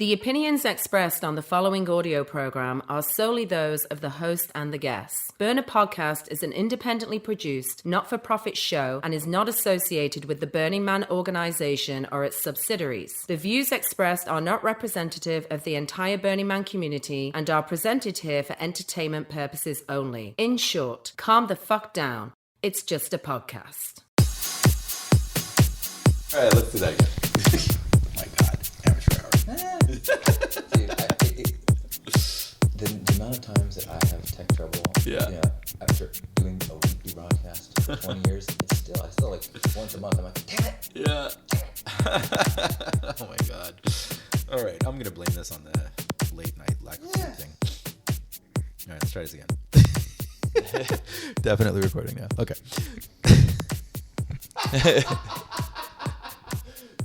The opinions expressed on the following audio program are solely those of the host and the guests. Burner Podcast is an independently produced, not-for-profit show and is not associated with the Burning Man organization or its subsidiaries. The views expressed are not representative of the entire Burning Man community and are presented here for entertainment purposes only. In short, calm the fuck down. It's just a podcast. All right, let's do that again. Oh my God, amateur hour. Dude, the amount of times that I have tech trouble, after doing a weekly broadcast for 20 years, I still like once a month, I'm like, damn it. Yeah. Oh my God. All right, I'm gonna blame this on the late night lack of sleep thing. All right, let's try this again. Definitely recording now. Okay.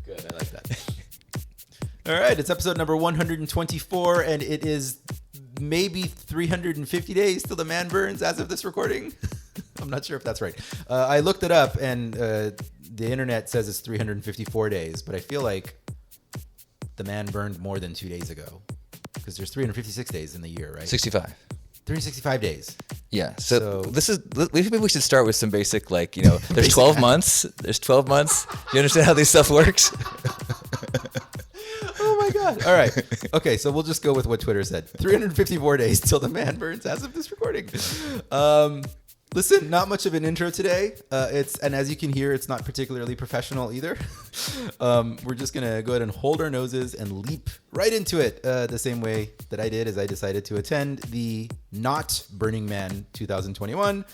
Good, I like that. All right, it's episode number 124, and it is maybe 350 days till the man burns as of this recording. I'm not sure if that's right. I looked it up, and the internet says it's 354 days, but I feel like the man burned more than 2 days ago because there's 356 days in the year, right? 65. 365 days. Yeah. So maybe we should start with some basic, there's 12 months. There's 12 months. Do you understand how this stuff works? Oh my God. All right. Okay. So we'll just go with what Twitter said. 354 days till the man burns as of this recording. Listen, not much of an intro today. And as you can hear, it's not particularly professional either. We're just going to go ahead and hold our noses and leap right into it the same way that I did as I decided to attend the not Burning Man 2021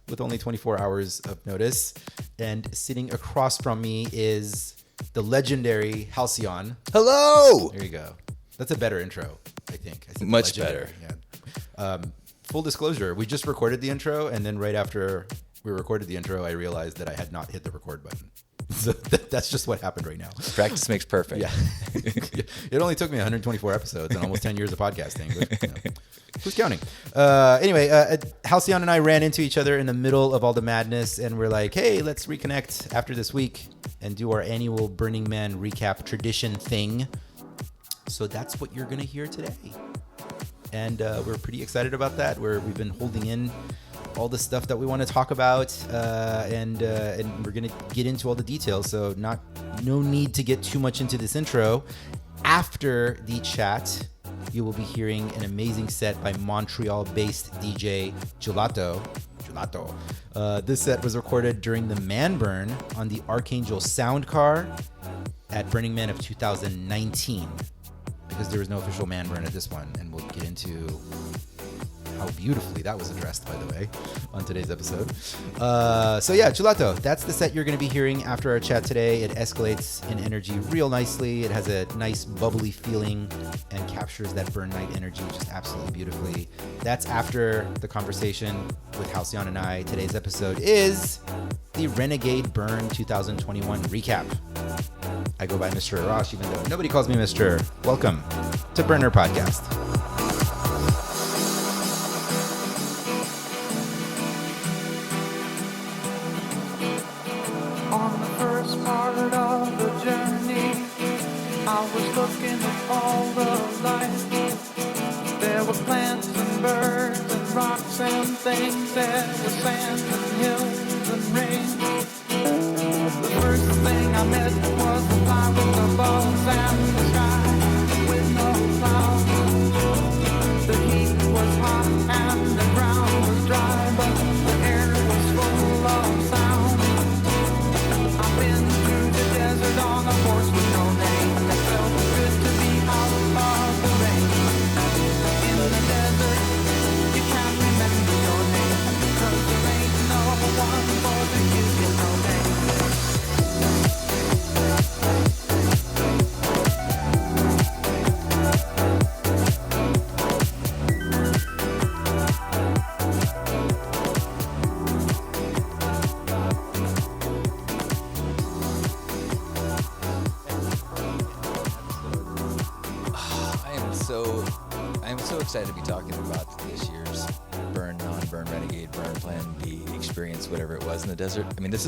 with only 24 hours of notice. And sitting across from me is the legendary Halcyon. Hello. There you go. That's a better intro, I think. Much better. Yeah. Full disclosure, we just recorded the intro, and then right after we recorded the intro, I realized that I had not hit the record button. So that's just what happened right now. Practice makes perfect. Yeah. It only took me 124 episodes and almost 10 years of podcasting. But, who's counting? Anyway, Halcyon and I ran into each other in the middle of all the madness, and we're like, hey, let's reconnect after this week and do our annual Burning Man recap tradition thing. So that's what you're going to hear today. And we're pretty excited about that. We've been holding in all the stuff that we want to talk about, and we're going to get into all the details. So no need to get too much into this intro. After the chat, you will be hearing an amazing set by Montreal-based DJ Gelato. This set was recorded during the Man Burn on the Archangel Sound Car at Burning Man of 2019. Because there was no official man burn at this one, and we'll get into how beautifully that was addressed, by the way, on today's episode. So yeah, Gelato, that's the set you're going to be hearing after our chat today. It escalates in energy real nicely. It has a nice bubbly feeling and captures that burn night energy just absolutely beautifully. That's after the conversation with Halcyon and I. Today's episode is the Renegade Burn 2021 recap. I go by Mr. Arash, even though nobody calls me Mr. Welcome to Burner Podcast. On the first part of the journey, I was looking at all the life. There were plants and birds and rocks and things. There were sand and hills and rain. The first thing I met was the fly with the balls and the sky with no clouds. The heat was hot and the ground was dry, but the air was full of sound. I've been through the desert on a horse with no name. It felt good to be out of the rain. In the desert, you can't remember your name, because there ain't no one for to give you no name. I am so excited to be talking about this year's Burn, Non-Burn, Renegade, Burn, Plan B experience, whatever it was in the desert. I mean, it's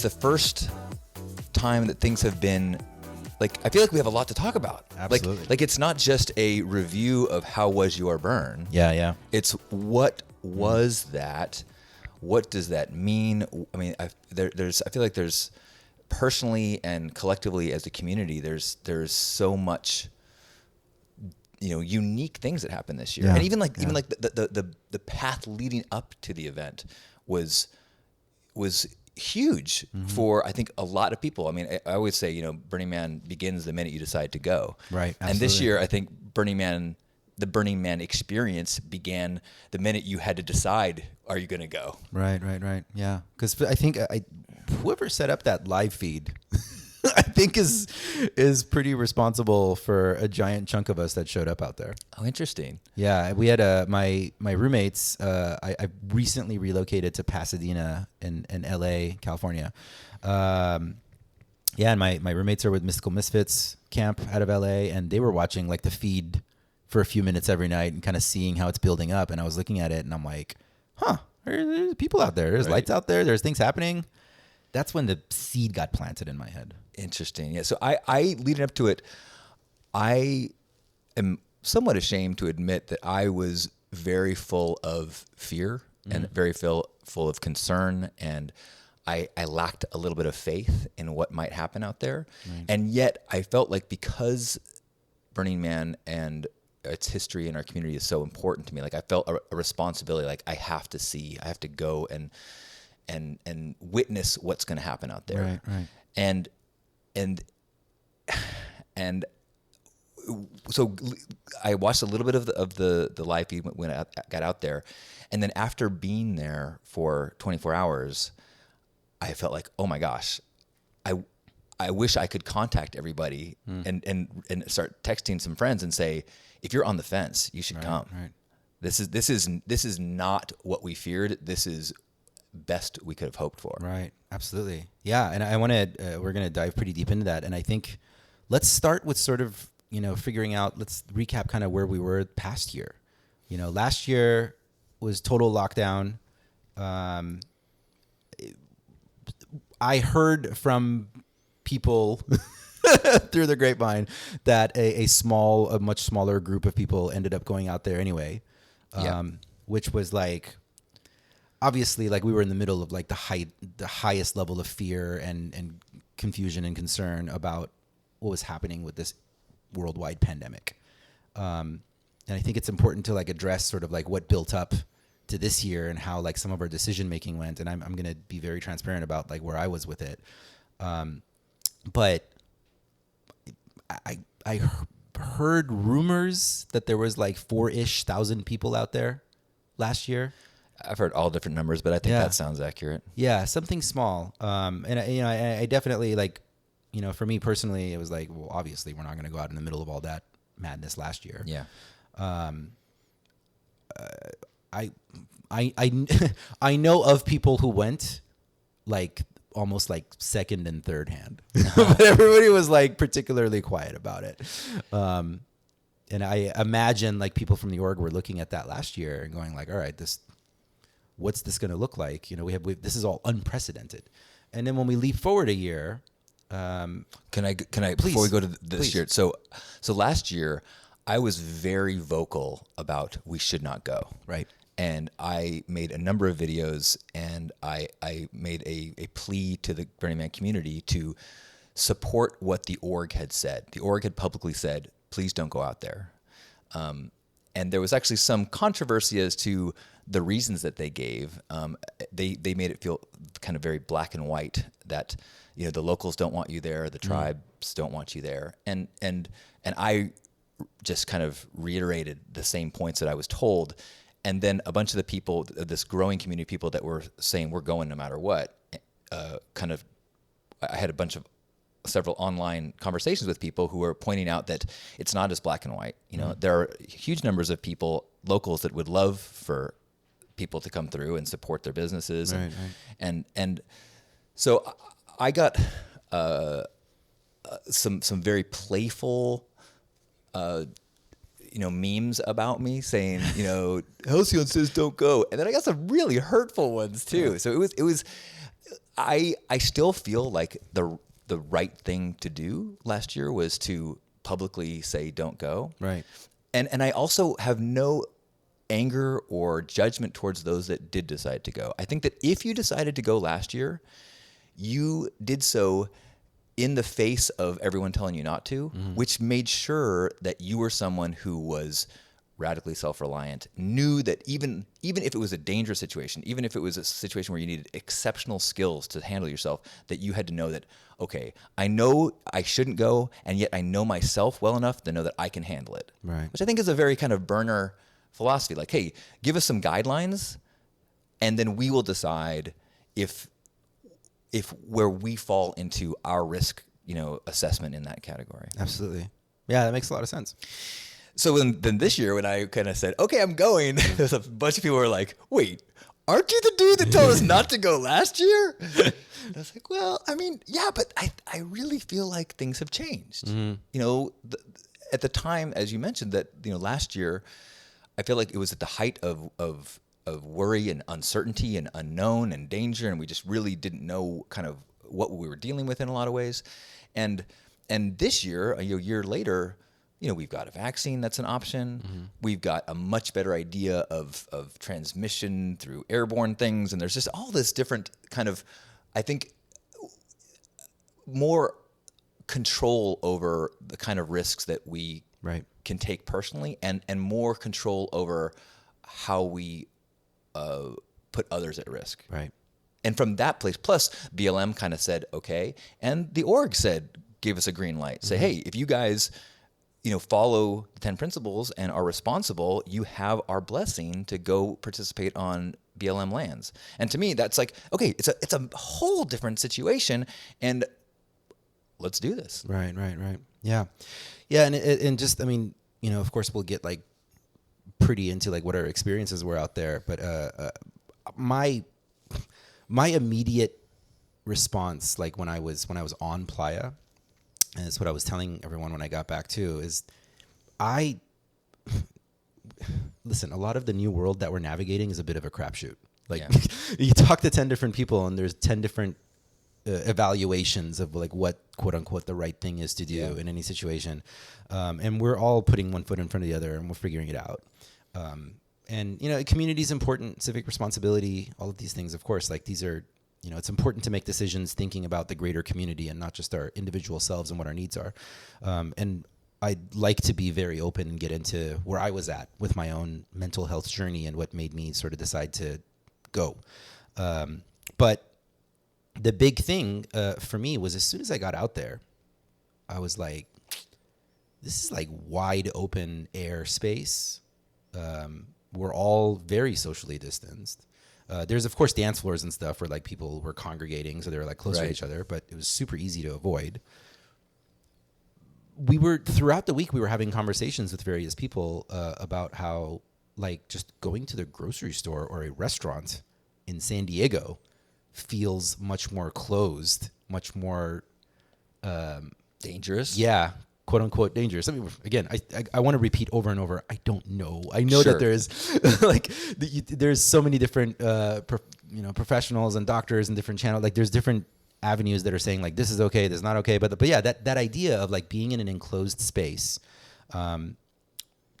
the first time that things have been like I feel like we have a lot to talk about. Absolutely. Like it's not just a review of how was your burn. Yeah. It's what was that? What does that mean? I mean, I feel like there's personally and collectively as a community, there's so much, unique things that happened this year. Yeah. And even like the path leading up to the event was huge for, I think, a lot of people. I mean, I always say, Burning Man begins the minute you decide to go. Right. And this Absolutely. year, I think the Burning Man experience began the minute you had to decide, are you going to go? Right. Yeah. Because I think whoever set up that live feed, I think is pretty responsible for a giant chunk of us that showed up out there. Oh, interesting. Yeah, we had my roommates. I recently relocated to Pasadena in LA, California. And my roommates are with Mystical Misfits camp out of LA, and they were watching like the feed for a few minutes every night and kind of seeing how it's building up. And I was looking at it, and I'm like, there's people out there. There's lights out there. There's things happening. That's when the seed got planted in my head. Interesting. Yeah. So I leading up to it, I am somewhat ashamed to admit that I was very full of fear and very full of concern, and I lacked a little bit of faith in what might happen out there. Right. And yet I felt like because Burning Man and its history in our community is so important to me, like I felt a responsibility, like I have to go and witness what's going to happen out there. Right. And so I watched a little bit of the live feed when I got out there, and then after being there for 24 hours, I felt like, oh my gosh, I wish I could contact everybody and start texting some friends and say, if you're on the fence, you should come. Right. This is not what we feared. This is best we could have hoped for. Right. Absolutely. Yeah. And I want to, we're going to dive pretty deep into that. And I think let's start with sort of, figuring out, let's recap kind of where we were past year. Last year was total lockdown. I heard from people through the grapevine that a much smaller group of people ended up going out there anyway. Which was like, obviously, like we were in the middle of like the highest level of fear and confusion and concern about what was happening with this worldwide pandemic. And I think it's important to like address sort of like what built up to this year and how like some of our decision making went. And I'm going to be very transparent about like where I was with it. But I heard rumors that there was like 4,000 people out there last year. I've heard all different numbers, but I think that sounds accurate. Yeah, something small. And I definitely like, for me personally, it was like, well, obviously we're not going to go out in the middle of all that madness last year. Yeah. I know of people who went like almost like second and third hand, but everybody was like particularly quiet about it. And I imagine like people from the org were looking at that last year and going like, all right, what's this going to look like? This is all unprecedented. And then when we leap forward a year, can I please, before we go to this please. year? So last year I was very vocal about we should not go. Right. And I made a number of videos, and I made a plea to the Burning Man community to support what the org had said. The org had publicly said, please don't go out there. And there was actually some controversy as to the reasons that they gave. They made it feel kind of very black and white that, the locals don't want you there, the tribes don't want you there. And I just kind of reiterated the same points that I was told. And then a bunch of the people, this growing community of people that were saying we're going no matter what, I had several online conversations with people who were pointing out that it's not as black and white. There are huge numbers of people, locals, that would love for people to come through and support their businesses. Right. And so I got some very playful memes about me saying, Halcyon says don't go. And then I got some really hurtful ones too. So it was, I still feel like the right thing to do last year was to publicly say don't go. Right. And I also have no anger or judgment towards those that did decide to go. I think that if you decided to go last year, you did so in the face of everyone telling you not to, which made sure that you were someone who was radically self-reliant, knew that even if it was a dangerous situation, even if it was a situation where you needed exceptional skills to handle yourself, that you had to know that, okay, I know I shouldn't go, and yet I know myself well enough to know that I can handle it. Right. Which I think is a very kind of burner philosophy. Like, hey, give us some guidelines, and then we will decide if where we fall into our risk, assessment in that category. Absolutely. Yeah, that makes a lot of sense. So then this year, when I kind of said, okay, I'm going, there's a bunch of people who were like, wait, aren't you the dude that told us not to go last year? And I was like, well, I mean, yeah, but I really feel like things have changed. At the time, as you mentioned, that last year, I feel like it was at the height of worry and uncertainty and unknown and danger, and we just really didn't know kind of what we were dealing with in a lot of ways. And this year, a year later, we've got a vaccine that's an option. We've got a much better idea of transmission through airborne things. And there's just all this different kind of, I think, more control over the kind of risks that we can take personally, and more control over how we put others at risk. Right. And from that place, plus BLM kind of said, okay. And the org gave us a green light. Say, hey, if you guys follow the 10 principles and are responsible, you have our blessing to go participate on BLM lands. And to me, that's like, okay, it's a whole different situation, and let's do this. Right. Yeah. Yeah. And just, I mean, of course we'll get like pretty into like what our experiences were out there, but my immediate response, like when I was on Playa, and it's what I was telling everyone when I got back too, is listen, a lot of the new world that we're navigating is a bit of a crapshoot. Like you talk to 10 different people and there's 10 different evaluations of like what quote unquote the right thing is to do in any situation. And we're all putting one foot in front of the other and we're figuring it out. And community is important, civic responsibility, all of these things, of course, like these are, it's important to make decisions thinking about the greater community and not just our individual selves and what our needs are. And I'd like to be very open and get into where I was at with my own mental health journey and what made me sort of decide to go. But the big thing for me was as soon as I got out there, I was like, this is like wide open air space. We're all very socially distanced. There's of course dance floors and stuff where like people were congregating, so they were like close to each other, but it was super easy to avoid. Throughout the week, we were having conversations with various people about how like just going to the grocery store or a restaurant in San Diego feels much more closed, much more dangerous. Yeah. Quote unquote dangerous. I mean, again, I want to repeat over and over. I don't know. I know that there's like there's so many different professionals and doctors and different channels. Like there's different avenues that are saying like this is okay, this is not okay. But yeah, that idea of like being in an enclosed space,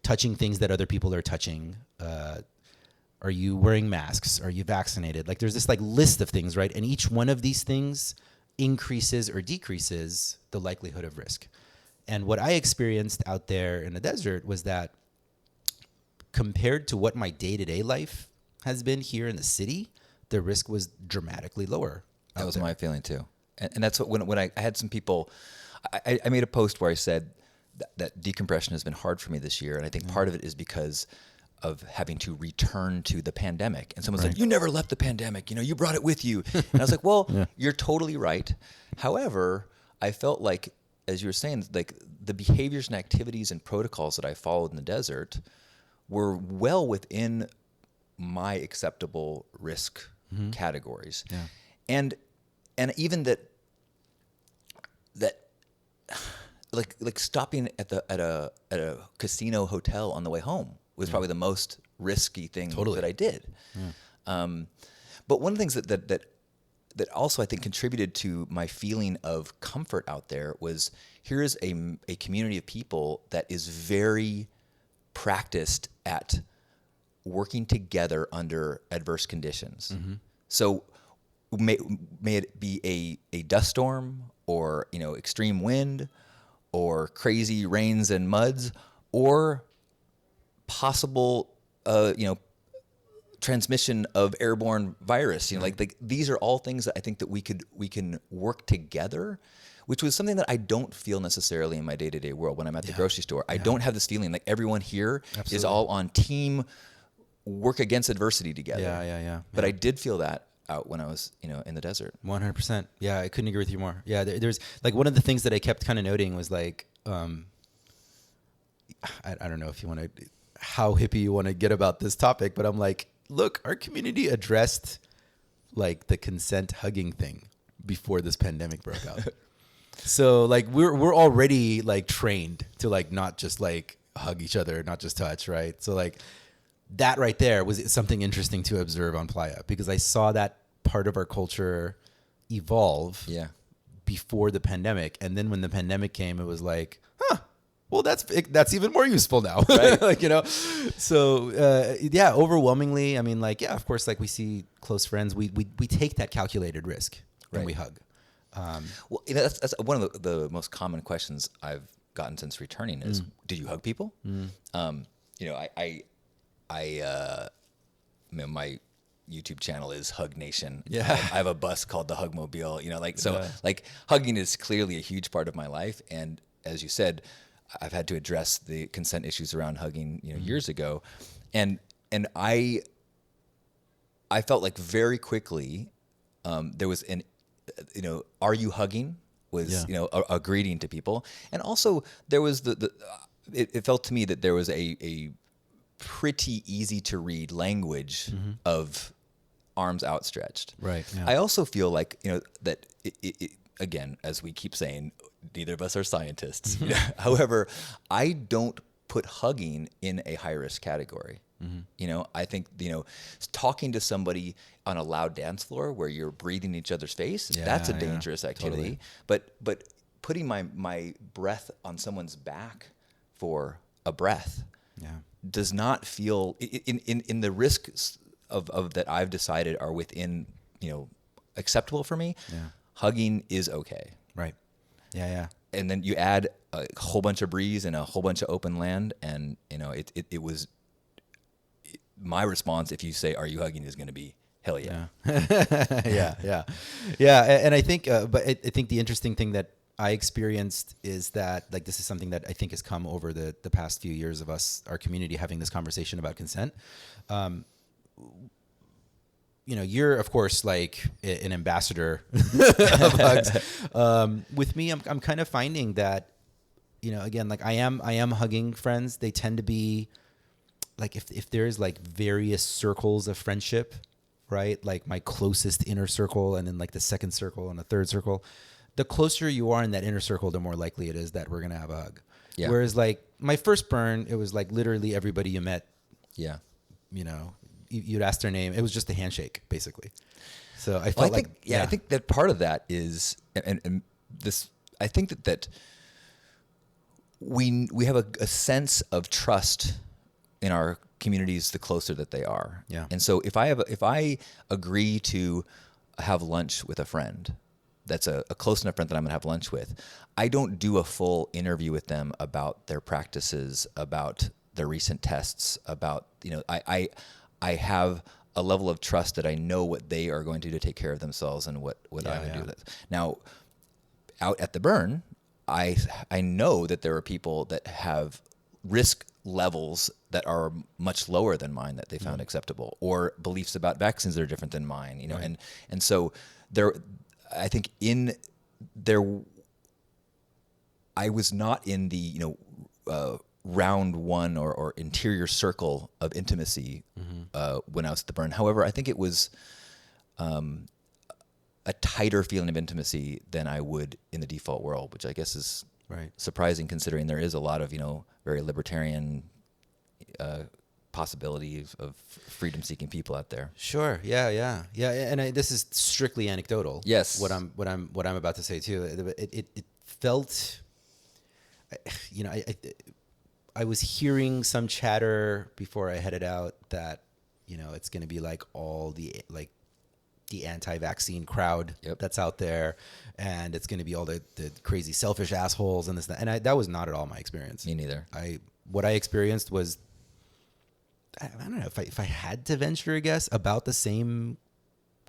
touching things that other people are touching. Are you wearing masks? Are you vaccinated? Like there's this like list of things, right? And each one of these things increases or decreases the likelihood of risk. And what I experienced out there in the desert was that compared to what my day-to-day life has been here in the city, the risk was dramatically lower. That was my feeling too. And that's what, when I had some people, I made a post where I said that decompression has been hard for me this year. And I think part of it is because of having to return to the pandemic. And someone's like, you never left the pandemic. You brought it with you. And I was like, well, you're totally right. However, I felt like, as you were saying, like the behaviors and activities and protocols that I followed in the desert were well within my acceptable risk categories. Yeah. And even that like stopping at a casino hotel on the way home was probably the most risky thing that I did. Yeah. But one of the things that that also I think contributed to my feeling of comfort out there was here is a community of people that is very practiced at working together under adverse conditions. So may it be a dust storm or extreme wind or crazy rains and muds or possible transmission of airborne virus. Like these are all things that I think that we can work together, which was something that I don't feel necessarily in my day-to-day world when I'm at the grocery store. I don't have this feeling like everyone here is all on team work against adversity together. Yeah. But I did feel that out when I was, in the desert. 100%. Yeah, I couldn't agree with you more. Yeah, there's like one of the things that I kept kind of noting was like, I don't know if you want to, how hippie you want to get about this topic, but I'm like, look, our community addressed like the consent hugging thing before this pandemic broke out. So like we're already like trained to like not just like hug each other, not just touch, right? So like that right there was something interesting to observe on Playa because I saw that part of our culture evolve before the pandemic. And then when the pandemic came, it was like, well, that's even more useful now. Right? Like, so overwhelmingly, I mean, like, yeah, of course, like we see close friends, we take that calculated risk when we hug. Well, that's one of the most common questions I've gotten since returning is, did you hug people? My YouTube channel is Hug Nation. Yeah. I have a bus called the Hugmobile, like hugging is clearly a huge part of my life. And as you said, I've had to address the consent issues around hugging, years ago. And I felt like very quickly, there was are you hugging was, a greeting to people. And also there was it felt to me that there was a pretty easy to read language of arms outstretched. Right. Yeah. I also feel like, that it again, as we keep saying, neither of us are scientists. However, I don't put hugging in a high risk category. I think, talking to somebody on a loud dance floor where you're breathing each other's face, that's a dangerous activity. Totally. But putting my breath on someone's back for a breath does not feel in the risks of that I've decided are within, acceptable for me. Yeah. Hugging is okay. Right. Yeah. And then you add a whole bunch of breeze and a whole bunch of open land, and it was my response. If you say, "Are you hugging?" is going to be hell yeah. Yeah. And I think, but I think the interesting thing that I experienced is that like this is something that I think has come over the past few years of our community having this conversation about consent. You're of course like an ambassador of hugs. With me, I'm kind of finding that, again, like I am hugging friends. They tend to be like if there's like various circles of friendship, right? Like my closest inner circle, and then like the second circle and the third circle. The closer you are in that inner circle, the more likely it is that we're gonna have a hug. Yeah. Whereas like my first burn, it was like literally everybody you met. Yeah. You'd ask their name. It was just a handshake, basically. So I felt I think that part of that is, and this, I think that we have a sense of trust in our communities the closer that they are. Yeah. And so if I agree to have lunch with a friend, that's a close enough friend that I'm gonna have lunch with, I don't do a full interview with them about their practices, about their recent tests, about I have a level of trust that I know what they are going to do to take care of themselves and what I would do with it. Now, out at the burn, I know that there are people that have risk levels that are much lower than mine that they found acceptable, or beliefs about vaccines that are different than mine, right. and so there, I think I was not in the round one or interior circle of intimacy when I was at the burn. However, I think it was a tighter feeling of intimacy than I would in the default world, which I guess is surprising considering there is a lot of very libertarian possibility of freedom-seeking people out there. Sure. Yeah. And this is strictly anecdotal. Yes. What I'm about to say too. It felt, I was hearing some chatter before I headed out that, it's going to be like all the anti-vaccine crowd that's out there, and it's going to be all the crazy selfish assholes and this and that. And that was not at all my experience. Me neither. What I experienced was, I don't know, if I had to venture a guess, about the same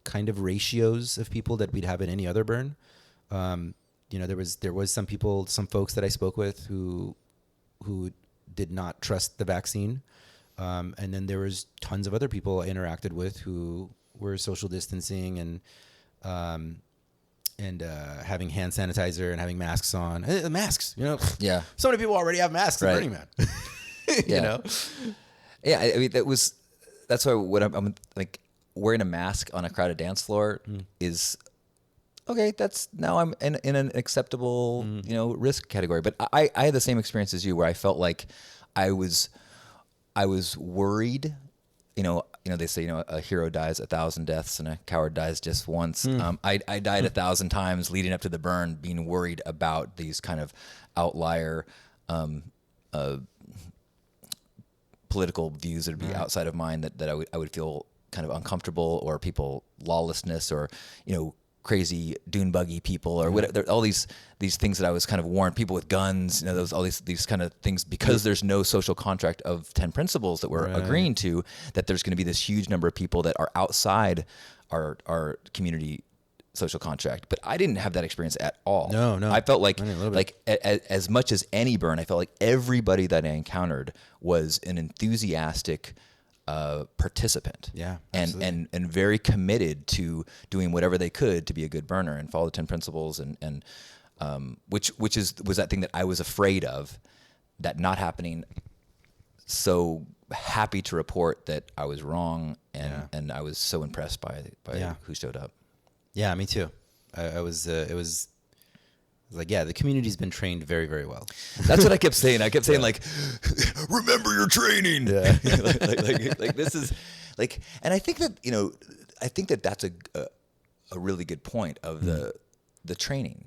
kind of ratios of people that we'd have in any other burn. There was some folks that I spoke with who did not trust the vaccine. And then there was tons of other people I interacted with who were social distancing and having hand sanitizer and having masks on. Masks, Yeah. So many people already have masks at Burning Man. Yeah. Yeah, I mean that's why what I'm like, wearing a mask on a crowded dance floor is okay. That's now I'm in an acceptable risk category. But I had the same experience as you, where I felt like I was worried. They say a hero dies 1,000 deaths and a coward dies just once. I died 1,000 times leading up to the burn, being worried about these kind of outlier political views that would be outside of mine, that I would feel kind of uncomfortable, or people lawlessness, or crazy dune buggy people, or whatever. All these things that I was kind of warned. People with guns, all these kind of things, because there's no social contract of 10 principles that we're agreeing to. That there's going to be this huge number of people that are outside our community social contract. But I didn't have that experience at all. No. I felt like as much as any burn, I felt like everybody that I encountered was an enthusiastic participant, and very committed to doing whatever they could to be a good burner and follow the 10 principles, and which was that thing that I was afraid of, that not happening. So happy to report that I was wrong, and I was so impressed by who showed up. Yeah, me too. It was like, the community's been trained very, very well. That's what I kept saying. I kept saying like, remember your training. Yeah. like this is like, and I think that that's a really good point of the training.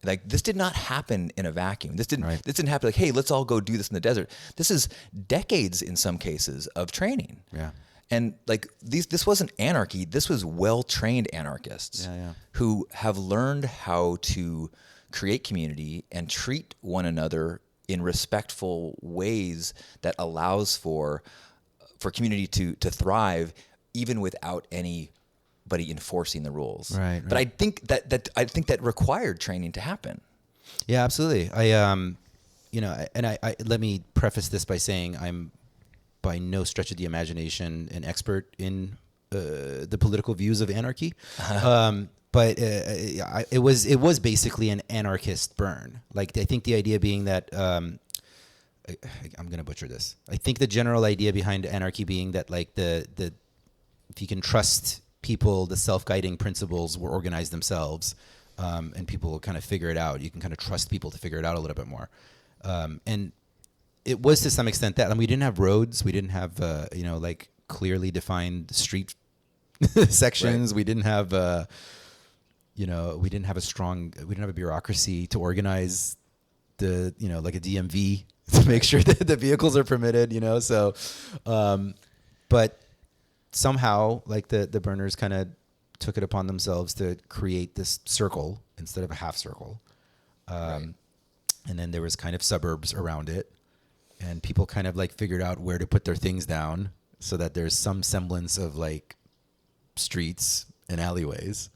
Like, this did not happen in a vacuum. This didn't happen like, hey, let's all go do this in the desert. This is decades in some cases of training. Yeah. And like this wasn't anarchy. This was well-trained anarchists who have learned how to create community and treat one another in respectful ways that allows for community to thrive, even without anybody enforcing the rules. Right. But I think that required training to happen. Yeah, absolutely. I let me preface this by saying I'm by no stretch of the imagination an expert in the political views of anarchy. But it was basically an anarchist burn. Like, I think the idea being that I'm going to butcher this. I think the general idea behind anarchy being that, like, the if you can trust people, the self-guiding principles will organize themselves, and people will kind of figure it out. You can kind of trust people to figure it out a little bit more. And it was to some extent that, and we didn't have roads, we didn't have like clearly defined street sections. Right. We didn't have we didn't have a bureaucracy to organize the like a DMV to make sure that the vehicles are permitted. So but somehow, like, the burners kind of took it upon themselves to create this circle instead of a half circle, and then there was kind of suburbs around it. And people kind of like figured out where to put their things down so that there's some semblance of like streets and alleyways,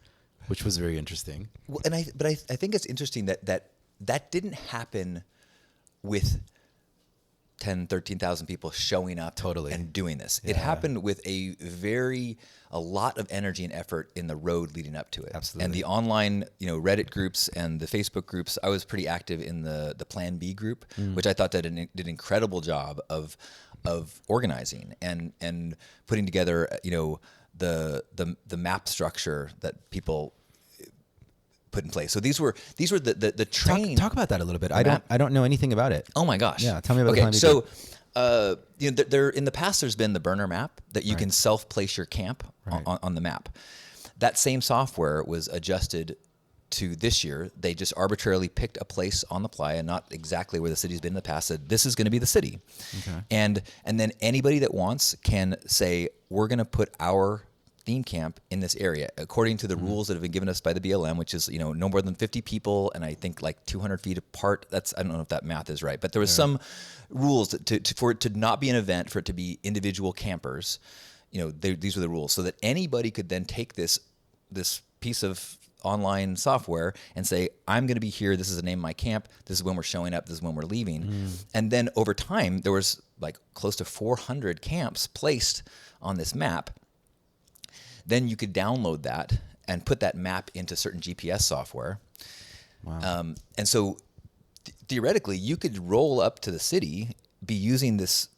which was very interesting. Well, I think it's interesting that didn't happen with 10, 13,000 people showing up and doing this. Yeah. It happened with a lot of energy and effort in the road leading up to it. Absolutely. And the online, Reddit groups and the Facebook groups. I was pretty active in the Plan B group, which I thought did an incredible job of organizing and putting together, the map structure that people put in place. So these were the training. Talk about that a little bit. I don't know anything about it. Oh my gosh. Yeah, tell me about okay, the so There in the past, there's been the burner map that you can self-place your camp on the map. That same software was adjusted to this year. They just arbitrarily picked a place on the playa, not exactly where the city's been in the past, said this is going to be the city. Okay. And then anybody that wants can say, we're going to put our theme camp in this area according to the rules that have been given us by the BLM, which is, no more than 50 people. And I think like 200 feet apart. I don't know if that math is right, but there was some rules for it to not be an event, for it to be individual campers. These were the rules, so that anybody could then take this piece of online software and say, I'm going to be here. This is the name of my camp. This is when we're showing up. This is when we're leaving. And then over time, there was like close to 400 camps placed on this map. Then you could download that and put that map into certain GPS software. Wow. And so theoretically, you could roll up to the city, be using this,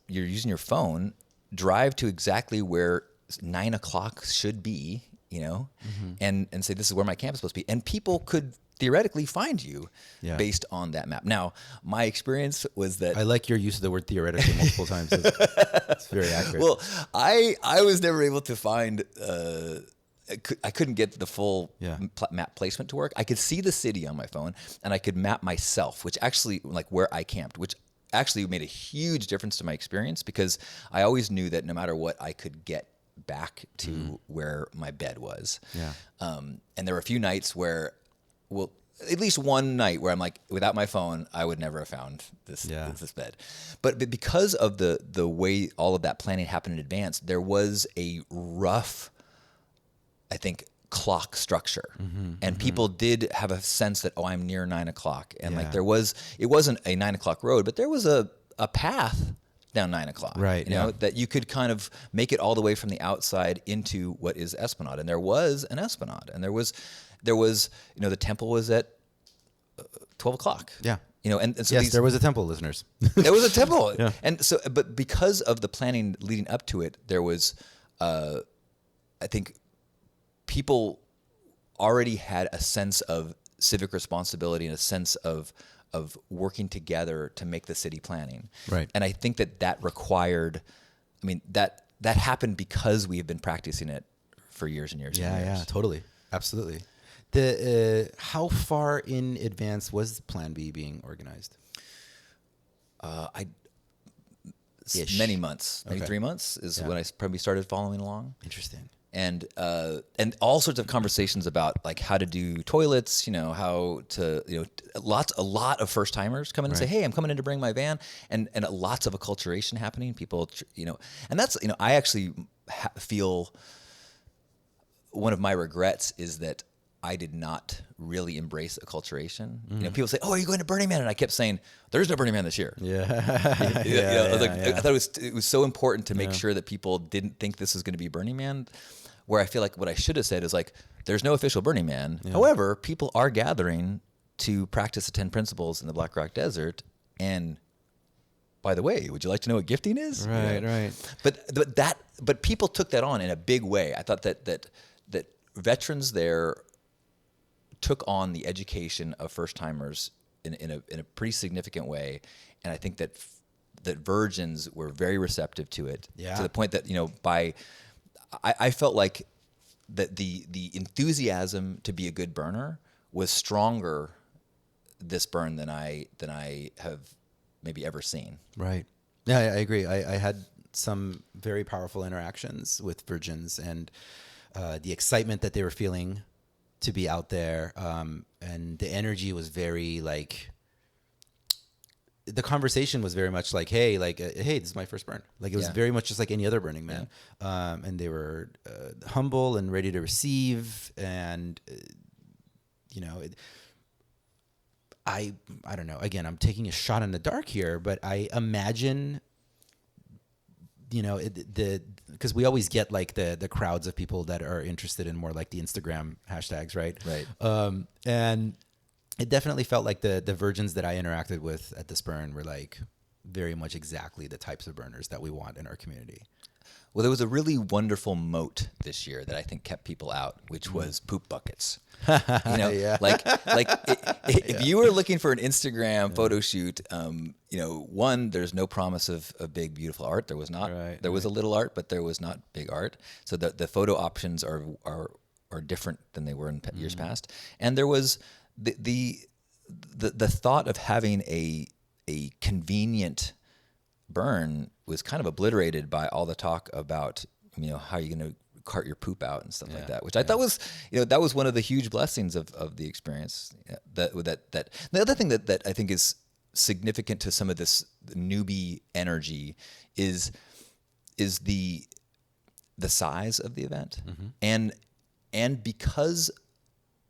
you're using your phone, drive to exactly where 9 o'clock should be, and say, this is where my camp is supposed to be. And people could theoretically find you based on that map. Now, my experience was that... I like your use of the word theoretically multiple times. It's very accurate. Well, I was never able to find... I couldn't get the full map placement to work. I could see the city on my phone, and I could map myself, which actually, like where I camped, which actually made a huge difference to my experience, because I always knew that no matter what, I could get back to where my bed was. Yeah. And there were a few nights where... Well, at least one night where I'm like, without my phone, I would never have found this bed. But because of the way all of that planning happened in advance, there was a rough, I think, clock structure. And people did have a sense that, I'm near 9 o'clock. And like it wasn't a 9 o'clock road, but there was a path down 9 o'clock, right? That you could kind of make it all the way from the outside into what is Esplanade. And there was an Esplanade, and there was, the temple was at 12 o'clock. Yeah. And so yes, there was a temple, listeners. There was a temple. Yeah. And so, but because of the planning leading up to it, there was, I think people already had a sense of civic responsibility and a sense of working together to make the city planning. Right. And I think that required, that happened because we have been practicing it for years and years and years. Yeah, totally. Absolutely. How far in advance was Plan B being organized? Many months, maybe 3 months is when I probably started following along. Interesting. And all sorts of conversations about like how to do toilets, how to, a lot of first timers come in and say, hey, I'm coming in to bring my van, and lots of acculturation happening. People, and that's, I actually feel one of my regrets is that I did not really embrace acculturation. People say, "Oh, are you going to Burning Man?" And I kept saying, "There's no Burning Man this year." I thought it was so important to make sure that people didn't think this was going to be Burning Man. Where I feel like what I should have said is like, "There's no official Burning Man." Yeah. However, people are gathering to practice the 10 principles in the Black Rock Desert. And by the way, would you like to know what gifting is? Right. But people took that on in a big way. I thought that veterans there took on the education of first timers in a pretty significant way, and I think that virgins were very receptive to it. To the point that I felt like that the enthusiasm to be a good burner was stronger this burn than I have maybe ever seen. Right. Yeah, I agree. I had some very powerful interactions with virgins, and the excitement that they were feeling to be out there, and the energy was very like, the conversation was very much like, hey, this is my first burn. Like it was very much just like any other Burning Man. And they were humble and ready to receive. And, I don't know, again, I'm taking a shot in the dark here, but I imagine, because we always get like the crowds of people that are interested in more like the Instagram hashtags, right? Right. And it definitely felt like the virgins that I interacted with at this burn were like, very much exactly the types of burners that we want in our community. Well, there was a really wonderful moat this year that I think kept people out, which was poop buckets. You know, Yeah. if you were looking for an Instagram photo shoot, you know, one, there's no promise of big, beautiful art. There was not. Right, there was a little art, but there was not big art. So the photo options are different than they were in years past. And there was the thought of having a convenient burn was kind of obliterated by all the talk about, you know, how you're going to cart your poop out and stuff like that, which I thought was, you know, that was one of the huge blessings of the experience. That the other thing that I think is significant to some of this newbie energy is the size of the event, and because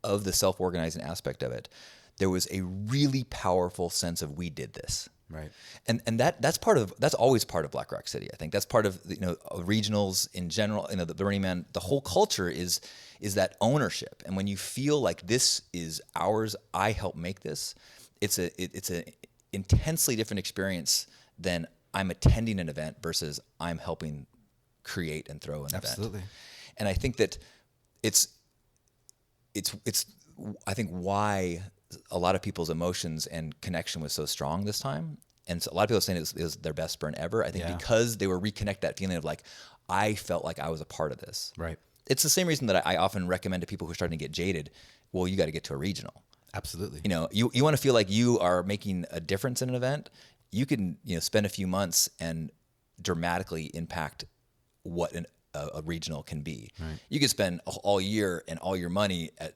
of the self-organizing aspect of it, there was a really powerful sense of we did this. Right. And that's always part of Black Rock City. I think that's part of, you know, regionals in general. You know, the Burning Man, the whole culture is that ownership. And when you feel like this is ours, I helped make this. It's a intensely different experience than I'm attending an event versus I'm helping create and throw an Absolutely. event. And I think that it's I think why a lot of people's emotions and connection was so strong this time. And so a lot of people are saying it was their best burn ever. I think because they were reconnect that feeling of like, I felt like I was a part of this. Right. It's the same reason that I often recommend to people who are starting to get jaded, well, you got to get to a regional. Absolutely. You know, you want to feel like you are making a difference in an event. You can, you know, spend a few months and dramatically impact what a regional can be. Right. You could spend all year and all your money at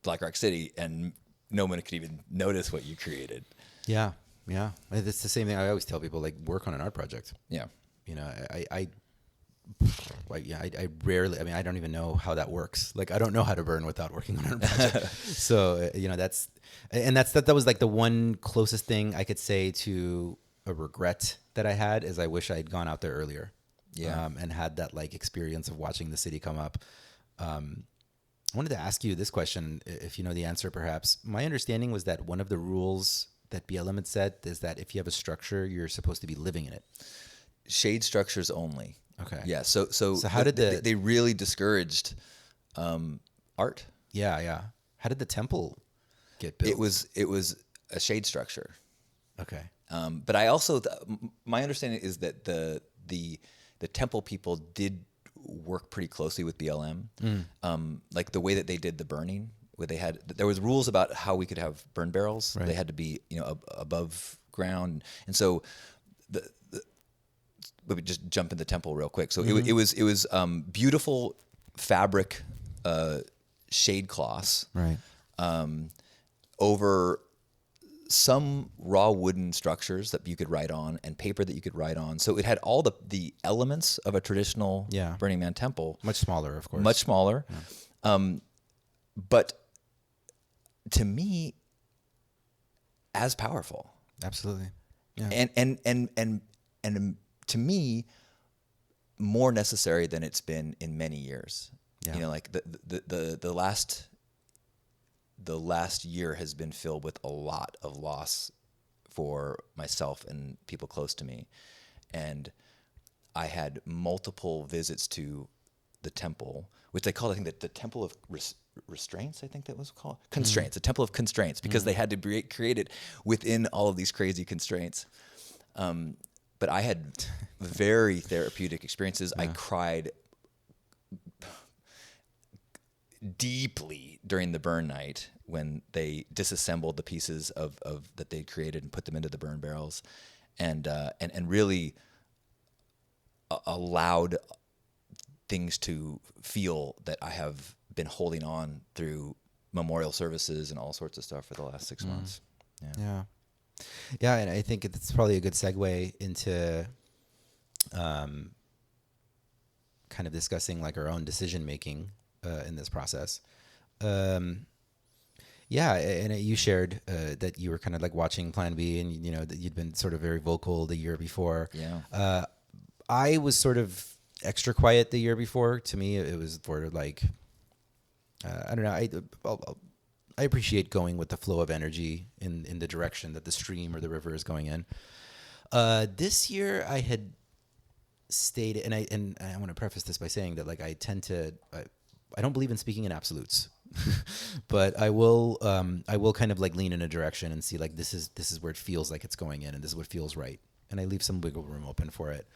Black Rock City and no one could even notice what you created. Yeah. Yeah. It's the same thing. I always tell people, like, work on an art project. Yeah. You know, I rarely, I mean, I don't even know how that works. Like, I don't know how to burn without working on an art project. So, you know, that was like the one closest thing I could say to a regret that I had is I wish I had gone out there earlier. Yeah. And had that like experience of watching the city come up. I wanted to ask you this question, if you know the answer, perhaps. My understanding was that one of the rules that BLM had said is that if you have a structure, you're supposed to be living in it. Shade structures only. Okay. Yeah. So how did they really discouraged art? Yeah, yeah. How did the temple get built? It was a shade structure. Okay. But I also my understanding is that the temple people did work pretty closely with BLM, like the way that they did the burning, where there was rules about how we could have burn barrels. Right. They had to be, you know, above ground, and so let me just jump in the temple real quick. So it was beautiful fabric shade cloths, Right. over some raw wooden structures that you could write on and paper that you could write on. So it had all the elements of a traditional Burning Man temple. Much smaller, of course. Much smaller. Yeah. But to me, as powerful. Absolutely. Yeah. And to me, more necessary than it's been in many years. Yeah. You know, like the last year has been filled with a lot of loss for myself and people close to me. And I had multiple visits to the temple, which they called, I think, the Temple of Restraints, I think that was called. Constraints, the Temple of Constraints, because they had to create it within all of these crazy constraints. But I had very therapeutic experiences. Yeah. I cried deeply during the burn night when they disassembled the pieces of that they'd created and put them into the burn barrels, and really allowed things to feel that I have been holding on through memorial services and all sorts of stuff for the last 6 months. Yeah. Yeah, and I think it's probably a good segue into kind of discussing like our own decision making in this process. Yeah, and you shared that you were kind of like watching Plan B, and you know that you'd been sort of very vocal the year before. Yeah. I was sort of extra quiet the year before. To me, it was sort of like I don't know. I appreciate going with the flow of energy in the direction that the stream or the river is going in. This year I had stated, and I want to preface this by saying that like I don't believe in speaking in absolutes, but I will kind of like lean in a direction and see like this is where it feels like it's going in, and this is what feels right, and I leave some wiggle room open for it.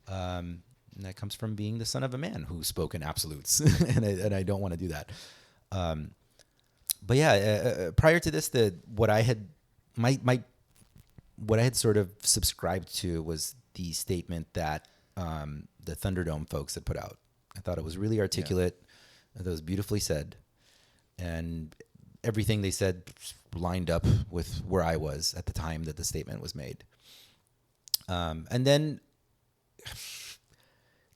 And that comes from being the son of a man who spoke in absolutes, and I don't want to do that. But yeah, prior to this, what I had sort of subscribed to was the statement that the Thunderdome folks had put out. I thought it was really articulate. I thought it was beautifully said, and everything they said lined up with where I was at the time that the statement was made. And then,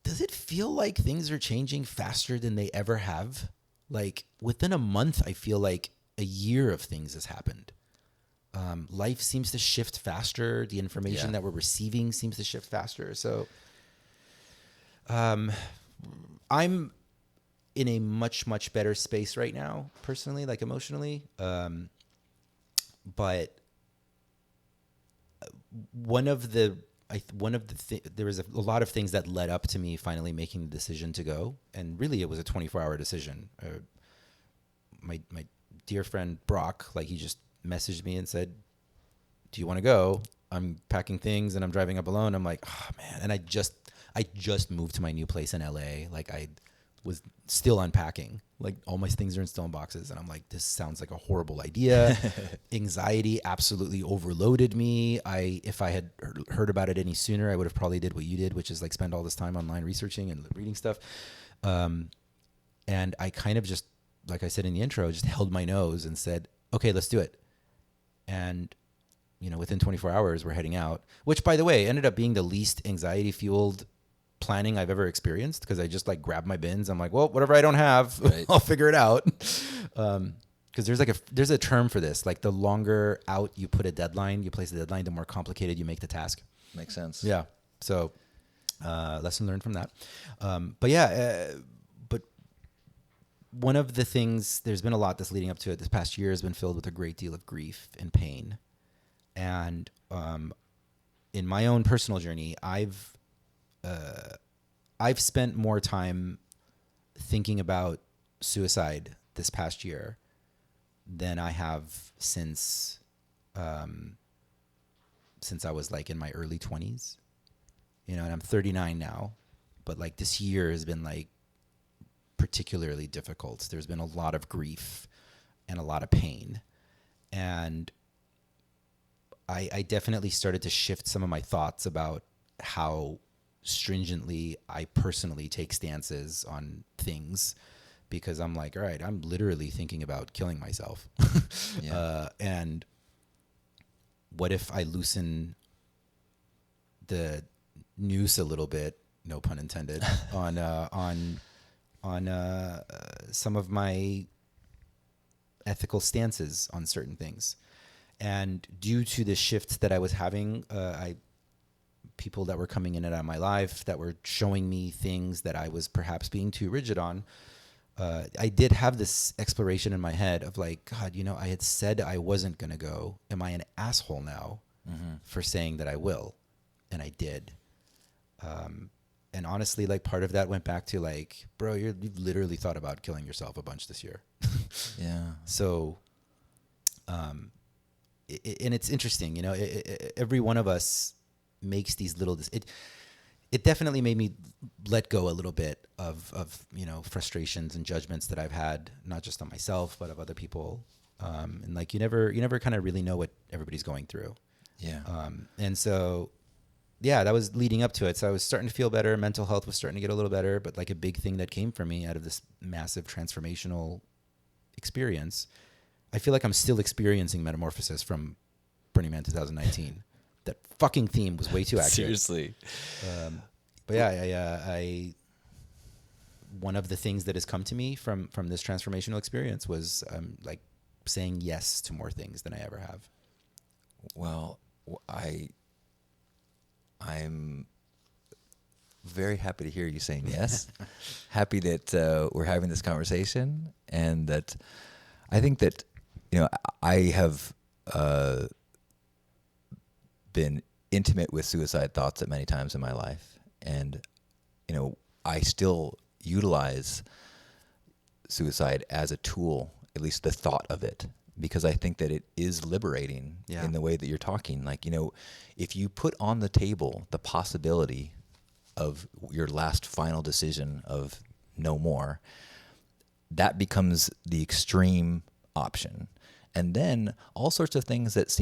does it feel like things are changing faster than they ever have? Like within a month, I feel like a year of things has happened. Life seems to shift faster. The information that we're receiving seems to shift faster. So I'm in a much, much better space right now, personally, like emotionally. But there was a lot of things that led up to me finally making the decision to go. And really it was a 24-hour decision. My dear friend Brock, like he just messaged me and said, do you want to go? I'm packing things and I'm driving up alone. I'm like, oh man. And I just moved to my new place in LA. Like I was still unpacking, like all my things are in stone boxes. And I'm like, this sounds like a horrible idea. Anxiety absolutely overloaded me. If I had heard about it any sooner, I would have probably did what you did, which is like spend all this time online researching and reading stuff. And I kind of just, like I said in the intro, just held my nose and said, okay, let's do it. And, within 24 hours, we're heading out, which, by the way, ended up being the least anxiety-fueled planning I've ever experienced, because I just, like, grabbed my bins. I'm like, well, whatever I don't have, right. I'll figure it out. Because there's a term for this. Like, the longer out you put a deadline, you place a deadline, the more complicated you make the task. Makes sense. Yeah. So, lesson learned from that. But, yeah, one of the things, there's been a lot that's leading up to it. This past year has been filled with a great deal of grief and pain. And in my own personal journey, I've spent more time thinking about suicide this past year than I have since I was like in my early 20s. And I'm 39 now, but like this year has been like particularly difficult. There's been a lot of grief and a lot of pain. And I definitely started to shift some of my thoughts about how stringently I personally take stances on things, because I'm like, all right, I'm literally thinking about killing myself. And what if I loosen the noose a little bit, no pun intended, on some of my ethical stances on certain things. And due to the shifts that I was having, people that were coming in and out of my life that were showing me things that I was perhaps being too rigid on, I did have this exploration in my head of like, God, I had said I wasn't going to go. Am I an asshole now for saying that I will? And I did. And honestly, like part of that went back to like, bro, you've literally thought about killing yourself a bunch this year. Yeah. So, and it's interesting, every one of us makes these little, it definitely made me let go a little bit of frustrations and judgments that I've had, not just on myself, but of other people. And like, you never kind of really know what everybody's going through. Yeah. And so, yeah, that was leading up to it. So I was starting to feel better. Mental health was starting to get a little better, but like a big thing that came for me out of this massive transformational experience, I feel like I'm still experiencing metamorphosis from Burning Man 2019. That fucking theme was way too accurate. Seriously. But yeah, I one of the things that has come to me from this transformational experience was like saying yes to more things than I ever have. Well, I'm very happy to hear you saying yes. Happy that we're having this conversation, and that I think that I have been intimate with suicide thoughts at many times in my life. And, I still utilize suicide as a tool, at least the thought of it, because I think that it is liberating in the way that you're talking. Like, if you put on the table the possibility of your last final decision of no more, that becomes the extreme option. And then all sorts of things that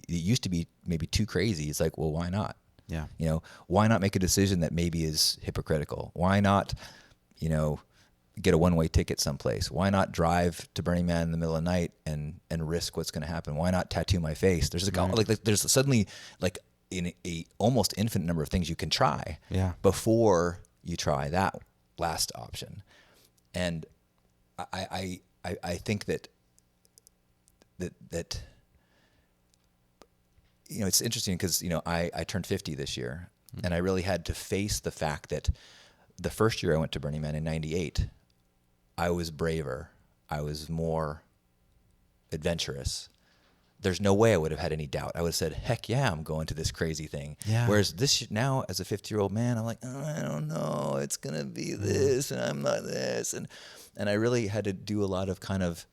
used to be maybe too crazy. It's like, well, why not? Yeah. Why not make a decision that maybe is hypocritical? Why not, get a one-way ticket someplace? Why not drive to Burning Man in the middle of the night and risk what's going to happen? Why not tattoo my face? There's there's suddenly like in a almost infinite number of things you can try before you try that last option. And I think that it's interesting because I turned 50 this year, and I really had to face the fact that the first year I went to Burning Man in '98, I was braver, I was more adventurous. There's no way I would have had any doubt. I would have said, heck yeah, I'm going to this crazy thing. Yeah. Whereas now, as a 50-year-old man, I'm like, oh, I don't know, it's gonna be this, and I'm not this, and I really had to do a lot of kind of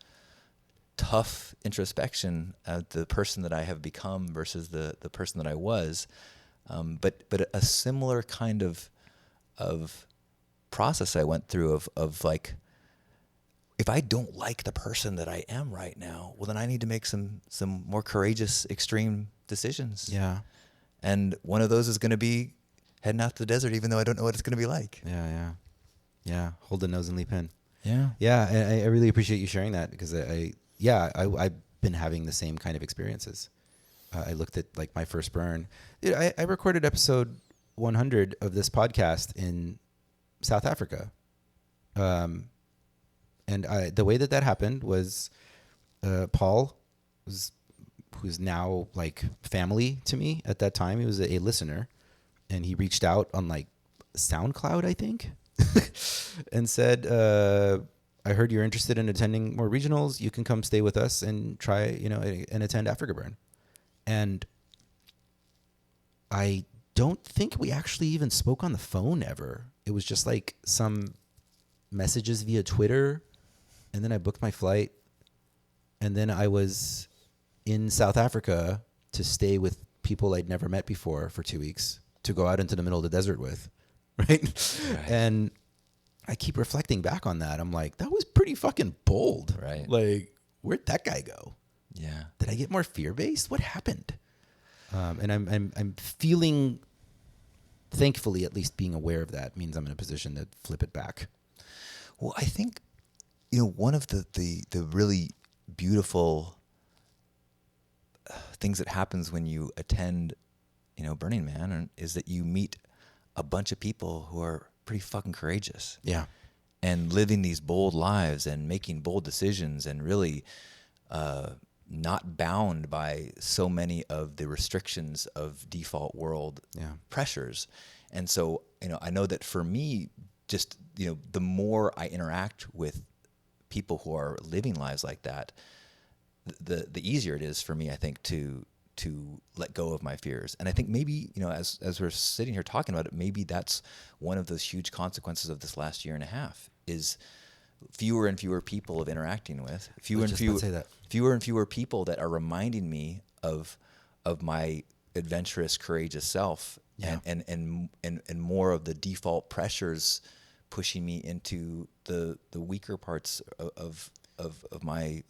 tough introspection of the person that I have become versus the person that I was, but a similar kind of process I went through of like, if I don't like the person that I am right now, well, then I need to make some more courageous, extreme decisions. Yeah, and one of those is going to be heading out to the desert, even though I don't know what it's going to be like. Yeah. Hold the nose and leap in. Yeah. I really appreciate you sharing that, because I've been having the same kind of experiences. I looked at like my first burn. Dude, I recorded episode 100 of this podcast in South Africa. And the way that happened was Paul, who's now like family to me at that time. He was a listener, and he reached out on like SoundCloud, I think, and said, I heard you're interested in attending more regionals. You can come stay with us and try, and attend Africa Burn. And I don't think we actually even spoke on the phone ever. It was just like some messages via Twitter. And then I booked my flight. And then I was in South Africa to stay with people I'd never met before for 2 weeks, to go out into the middle of the desert with. Right. And I keep reflecting back on that. I'm like, that was pretty fucking bold. Right. Like, where'd that guy go? Yeah. Did I get more fear-based? What happened? And I'm feeling, thankfully, at least being aware of that means I'm in a position to flip it back. Well, I think, one of the really beautiful things that happens when you attend, Burning Man is that you meet a bunch of people who are pretty fucking courageous. Yeah. And living these bold lives and making bold decisions and really not bound by so many of the restrictions of default world pressures. And so, I know that for me, just, the more I interact with people who are living lives like that, the easier it is for me, I think, to let go of my fears. And I think maybe, as we're sitting here talking about it, maybe that's one of those huge consequences of this last year and a half is fewer and fewer people of interacting with, fewer and fewer people that are reminding me of my adventurous, courageous self, and more of the default pressures pushing me into the weaker parts of my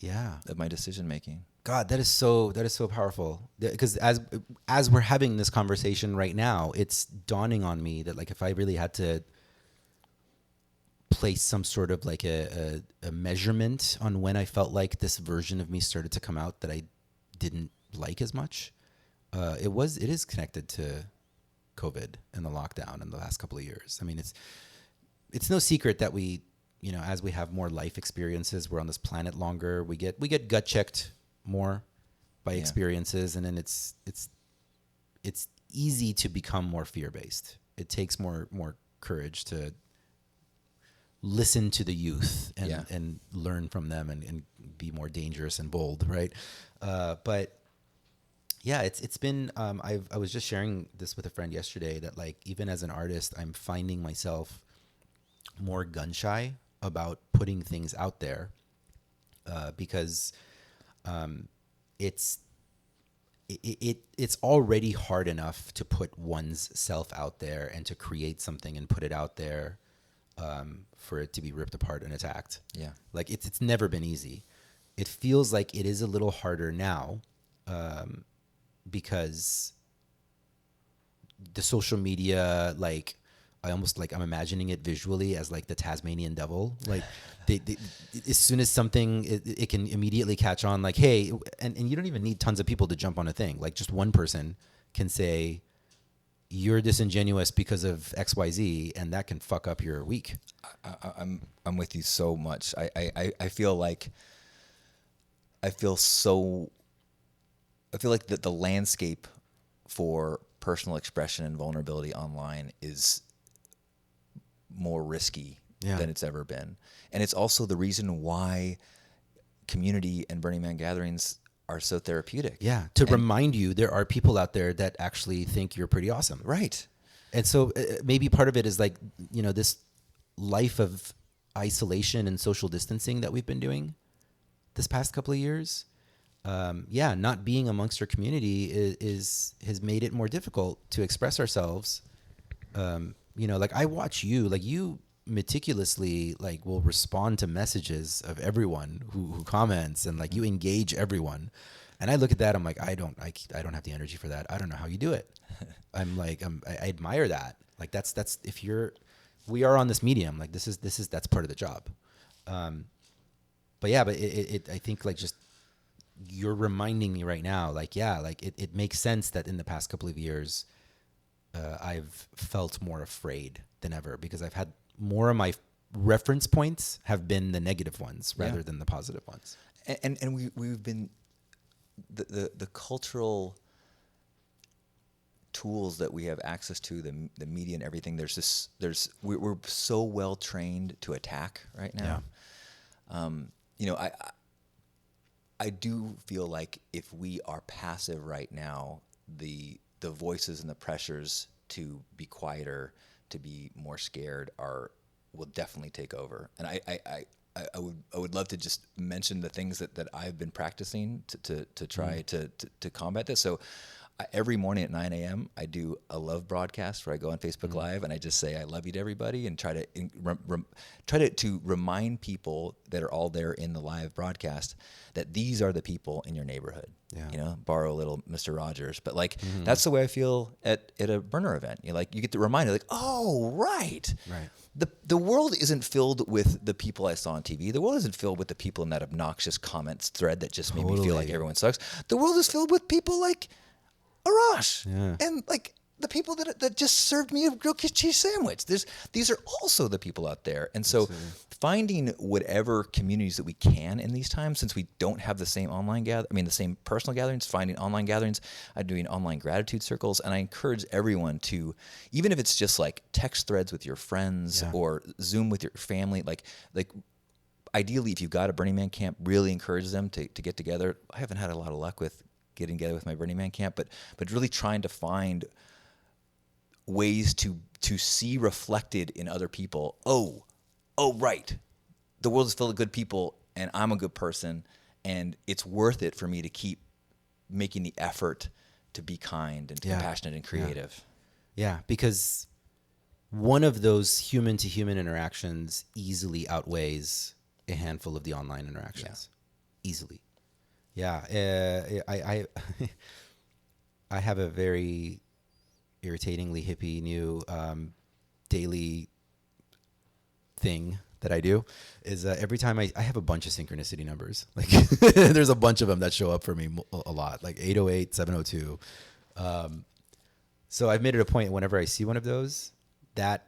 decision making. God, that is so powerful, because as we're having this conversation right now, it's dawning on me that like if I really had to place some sort of like a measurement on when I felt like this version of me started to come out that I didn't like as much, it is connected to COVID and the lockdown in the last couple of years. I mean, it's no secret that we, as we have more life experiences, we're on this planet longer. We get gut checked more by experiences, and then it's easy to become more fear-based. It takes more courage to listen to the youth and learn from them and be more dangerous and bold, right? But Yeah, it's been I was just sharing this with a friend yesterday that like even as an artist, I'm finding myself more gun shy about putting things out there because it's it's already hard enough to put one's self out there and to create something and put it out there for it to be ripped apart and attacked. Yeah. Like it's never been easy. It feels like it is a little harder now because the social media, like I'm imagining it visually as like the Tasmanian devil. Like they as soon as something, it can immediately catch on like, hey, and you don't even need tons of people to jump on a thing. Like just one person can say, you're disingenuous because of XYZ, and that can fuck up your week. I'm with you so much. I feel like that the landscape for personal expression and vulnerability online is more risky than it's ever been. And it's also the reason why community and Burning Man gatherings are so therapeutic. Yeah. To remind you, there are people out there that actually think you're pretty awesome. Right. And so maybe part of it is like, you know, this life of isolation and social distancing that we've been doing this past couple of years. Not being amongst our community has made it more difficult to express ourselves. You know, like I watch you, like you meticulously like will respond to messages of everyone who comments, and like you engage everyone. And I look at that, I'm like, I don't have the energy for that. I don't know how you do it. I admire that. Like that's we are on this medium. Like that's part of the job. But I think like just you're reminding me right now, like, yeah, like it makes sense that in the past couple of years, I've felt more afraid than ever because I've had more of my reference points have been the negative ones rather than the positive ones. And we've been the cultural tools that we have access to, the media and everything. We're so well trained to attack right now. Yeah. You know, I do feel like if we are passive right now, the voices and the pressures to be quieter, to be more scared will definitely take over. And I would love to just mention the things that I've been practicing to try to combat this. So every morning at 9 a.m. I do a love broadcast where I go on Facebook Live and I just say I love you to everybody and try to remind people that are all there in the live broadcast that these are the people in your neighborhood. Yeah. You know, borrow a little Mr. Rogers, but like that's the way I feel at a burner event. You get the reminder, like, oh right. The world isn't filled with the people I saw on TV. The world isn't filled with the people in that obnoxious comments thread that just made me feel like everyone sucks. The world is filled with people like Arash and like the people that just served me a grilled cheese sandwich. These are also the people out there. And so finding whatever communities that we can in these times, since we don't have the same the same personal gatherings, finding online gatherings. I'm doing online gratitude circles, and I encourage everyone to, even if it's just like text threads with your friends or Zoom with your family, like ideally if you've got a Burning Man camp, really encourage them to get together. I haven't had a lot of luck with getting together with my Burning Man camp, but really trying to find ways to see reflected in other people. Oh, right. The world is filled with good people, and I'm a good person, and it's worth it for me to keep making the effort to be kind and compassionate and creative. Yeah, because one of those human-to-human interactions easily outweighs a handful of the online interactions. Easily. Yeah, I have a very irritatingly hippie new daily thing that I do is every time I have a bunch of synchronicity numbers. Like there's a bunch of them that show up for me a lot, like 808, 702. So I've made it a point whenever I see one of those that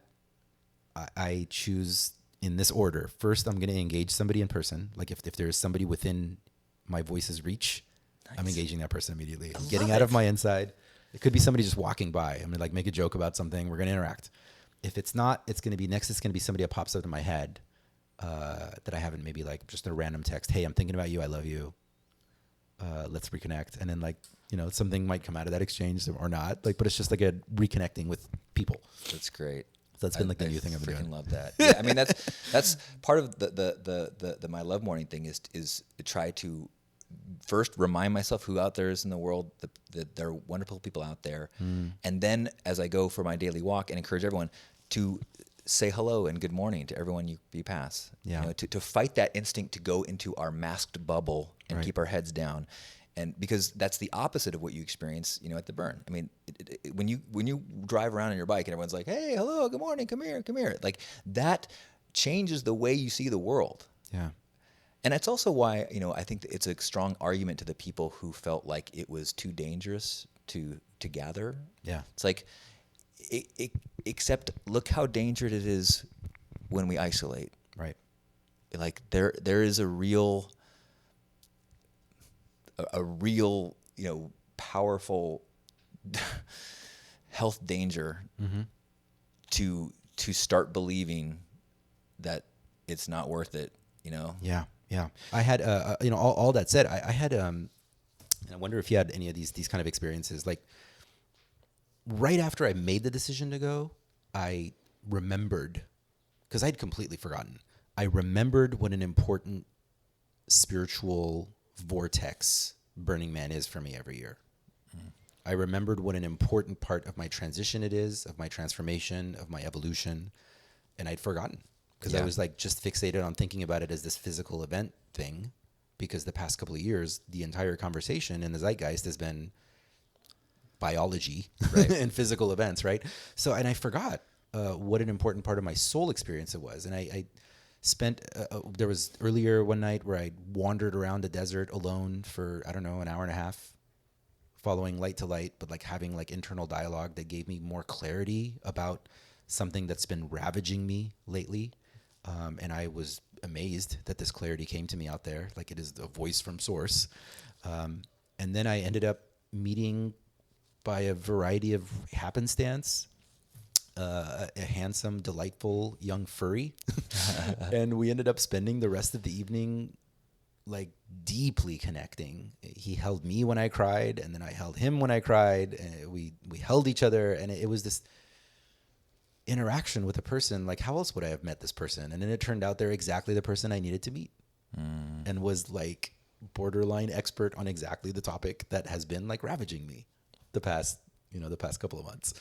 I choose in this order. First, I'm going to engage somebody in person. Like if there's somebody within my voice's reach, I'm engaging that person immediately. I'm getting out of my inside. It could be somebody just walking by. I'm gonna like make a joke about something. We're gonna interact. If it's not, it's gonna be somebody that pops up in my head that I haven't, maybe like just a random text. Hey, I'm thinking about you. I love you. Let's reconnect. And then like something might come out of that exchange or not. Like, but it's just like a reconnecting with people. That's great. So that's been like the new thing I've been doing. Freaking love that. Yeah, I mean that's part of the My Love Morning thing is to try to first remind myself who out there is in the world, that there are wonderful people out there, and then as I go for my daily walk, and encourage everyone to say hello and good morning to everyone you pass. Yeah. To fight that instinct to go into our masked bubble and keep our heads down. And because that's the opposite of what you experience, at the burn. I mean, when you drive around on your bike and everyone's like, "Hey, hello, good morning, come here," like that changes the way you see the world. Yeah. And that's also why I think that it's a strong argument to the people who felt like it was too dangerous to gather. Yeah. It's like, except look how dangerous it is when we isolate. Right. Like there is a real powerful health danger to start believing that it's not worth it. Yeah. Yeah. I had all that said, I had and I wonder if you had any of these kind of experiences. Like right after I made the decision to go, I remembered, because I'd completely forgotten. I remembered what an important spiritual vortex Burning Man is for me every year. I remembered what an important part of my transition it is, of my transformation, of my evolution, and I'd forgotten because I was like just fixated on thinking about it as this physical event thing, because the past couple of years, the entire conversation in the zeitgeist has been biology and physical events, right? So, and I forgot what an important part of my soul experience it was. And I spent, there was earlier one night where I wandered around the desert alone for, I don't know, an hour and a half, following light to light, but like having like internal dialogue that gave me more clarity about something that's been ravaging me lately. And I was amazed that this clarity came to me out there. Like it is a voice from source. And then I ended up meeting, by a variety of happenstance, a handsome, delightful young furry. And we ended up spending the rest of the evening like deeply connecting. He held me when I cried, and then I held him when I cried, and we held each other, and it was this interaction with a person. Like, how else would I have met this person? And then it turned out they're exactly the person I needed to meet, and was like borderline expert on exactly the topic that has been like ravaging me the past couple of months.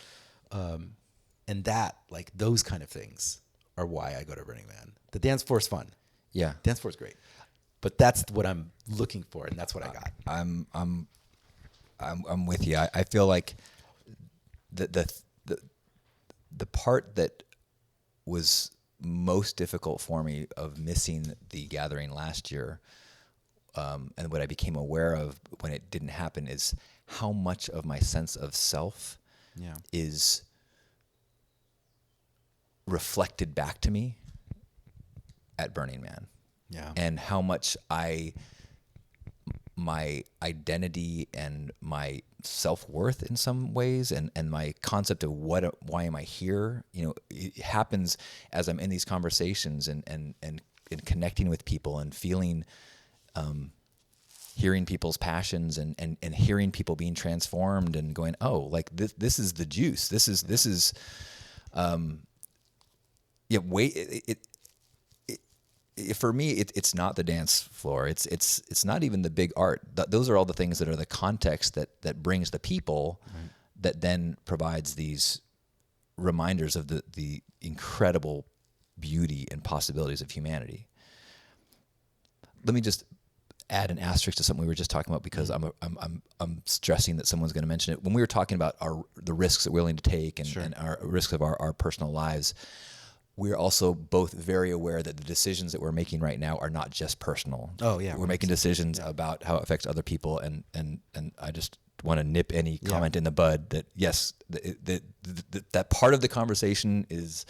And that, like, those kind of things are why I go to Burning Man. The dance floor is fun. Yeah. Dance floor is great. But that's what I'm looking for, and that's what I got. I'm with you. I feel like the part that was most difficult for me of missing the gathering last year, and what I became aware of when it didn't happen, is how much of my sense of self is reflected back to me at Burning Man. Yeah. And how much my identity and my self-worth in some ways, and my concept of why am I here, it happens as I'm in these conversations and connecting with people and feeling, hearing people's passions and hearing people being transformed and going, oh, like this is the juice. This is for me, it's not the dance floor. It's not even the big art. Those are all the things that are the context that brings the people, that then provides these reminders of the incredible beauty and possibilities of humanity. Let me just add an asterisk to something we were just talking about, because I'm stressing that someone's going to mention it. When we were talking about the risks that we're willing to take and our risks of our personal lives, we're also both very aware that the decisions that we're making right now are not just personal. Oh yeah, we're making decisions about how it affects other people, and I just want to nip any comment in the bud that yes, that part of the conversation is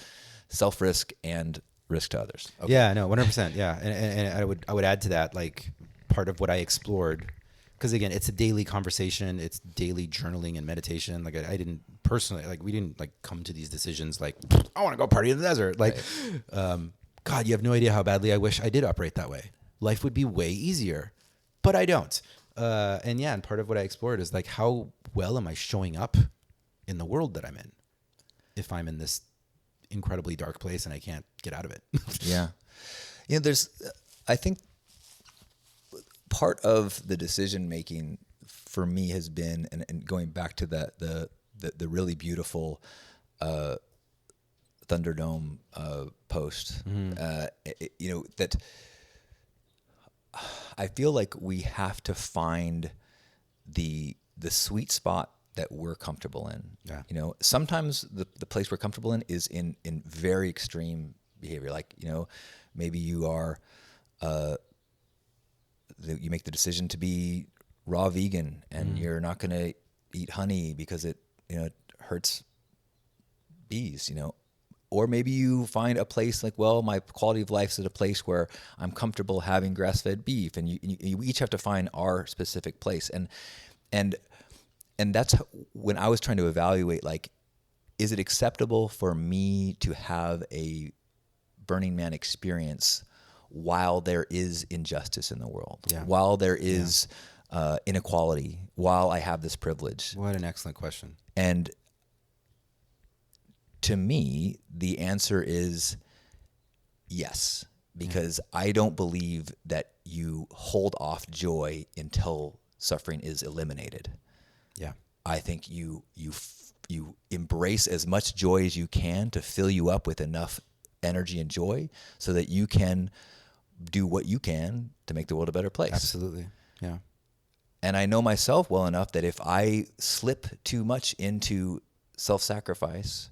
self-risk and risk to others. Okay. Yeah, no, 100%. Yeah, and I would add to that, like, part of what I explored, because again, it's a daily conversation, it's daily journaling and meditation. Like I didn't personally, like, we didn't like come to these decisions like, I want to go party in the desert. Like, God, you have no idea how badly I wish I did operate that way. Life would be way easier, but I don't. And part of what I explored is like, how well am I showing up in the world that I'm in if I'm in this incredibly dark place and I can't get out of it? Yeah. I think part of the decision making for me has been, and going back to the really beautiful Thunderdome post, that I feel like we have to find the sweet spot that we're comfortable in. Yeah. Sometimes the place we're comfortable in is in very extreme behavior. Like, maybe you are, you make the decision to be raw vegan and you're not going to eat honey because it hurts bees, Or maybe you find a place like, well, my quality of life is at a place where I'm comfortable having grass-fed beef, and you each have to find our specific place. And that's when I was trying to evaluate, like, is it acceptable for me to have a Burning Man experience while there is injustice in the world, while there is inequality, while I have this privilege? What an excellent question. And to me, the answer is yes, because I don't believe that you hold off joy until suffering is eliminated. Yeah. I think you embrace as much joy as you can to fill you up with enough energy and joy so that you can do what you can to make the world a better place. Absolutely. Yeah. And I know myself well enough that if I slip too much into self-sacrifice,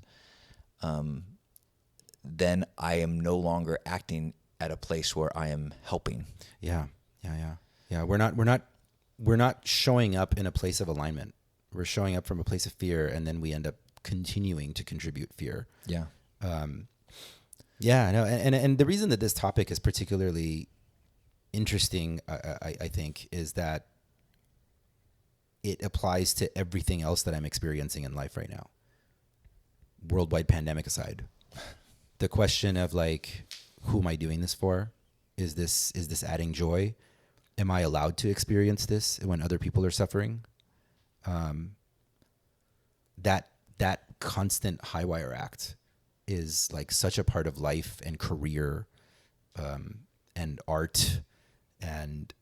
then I am no longer acting at a place where I am helping. Yeah. We're not showing up in a place of alignment. We're showing up from a place of fear, and then we end up continuing to contribute fear. Yeah. Yeah, no, and the reason that this topic is particularly interesting, I think, is that it applies to everything else that I'm experiencing in life right now. Worldwide pandemic aside, the question of like, who am I doing this for? Is this adding joy? Am I allowed to experience this when other people are suffering? That constant high wire act is like such a part of life and career, and art, and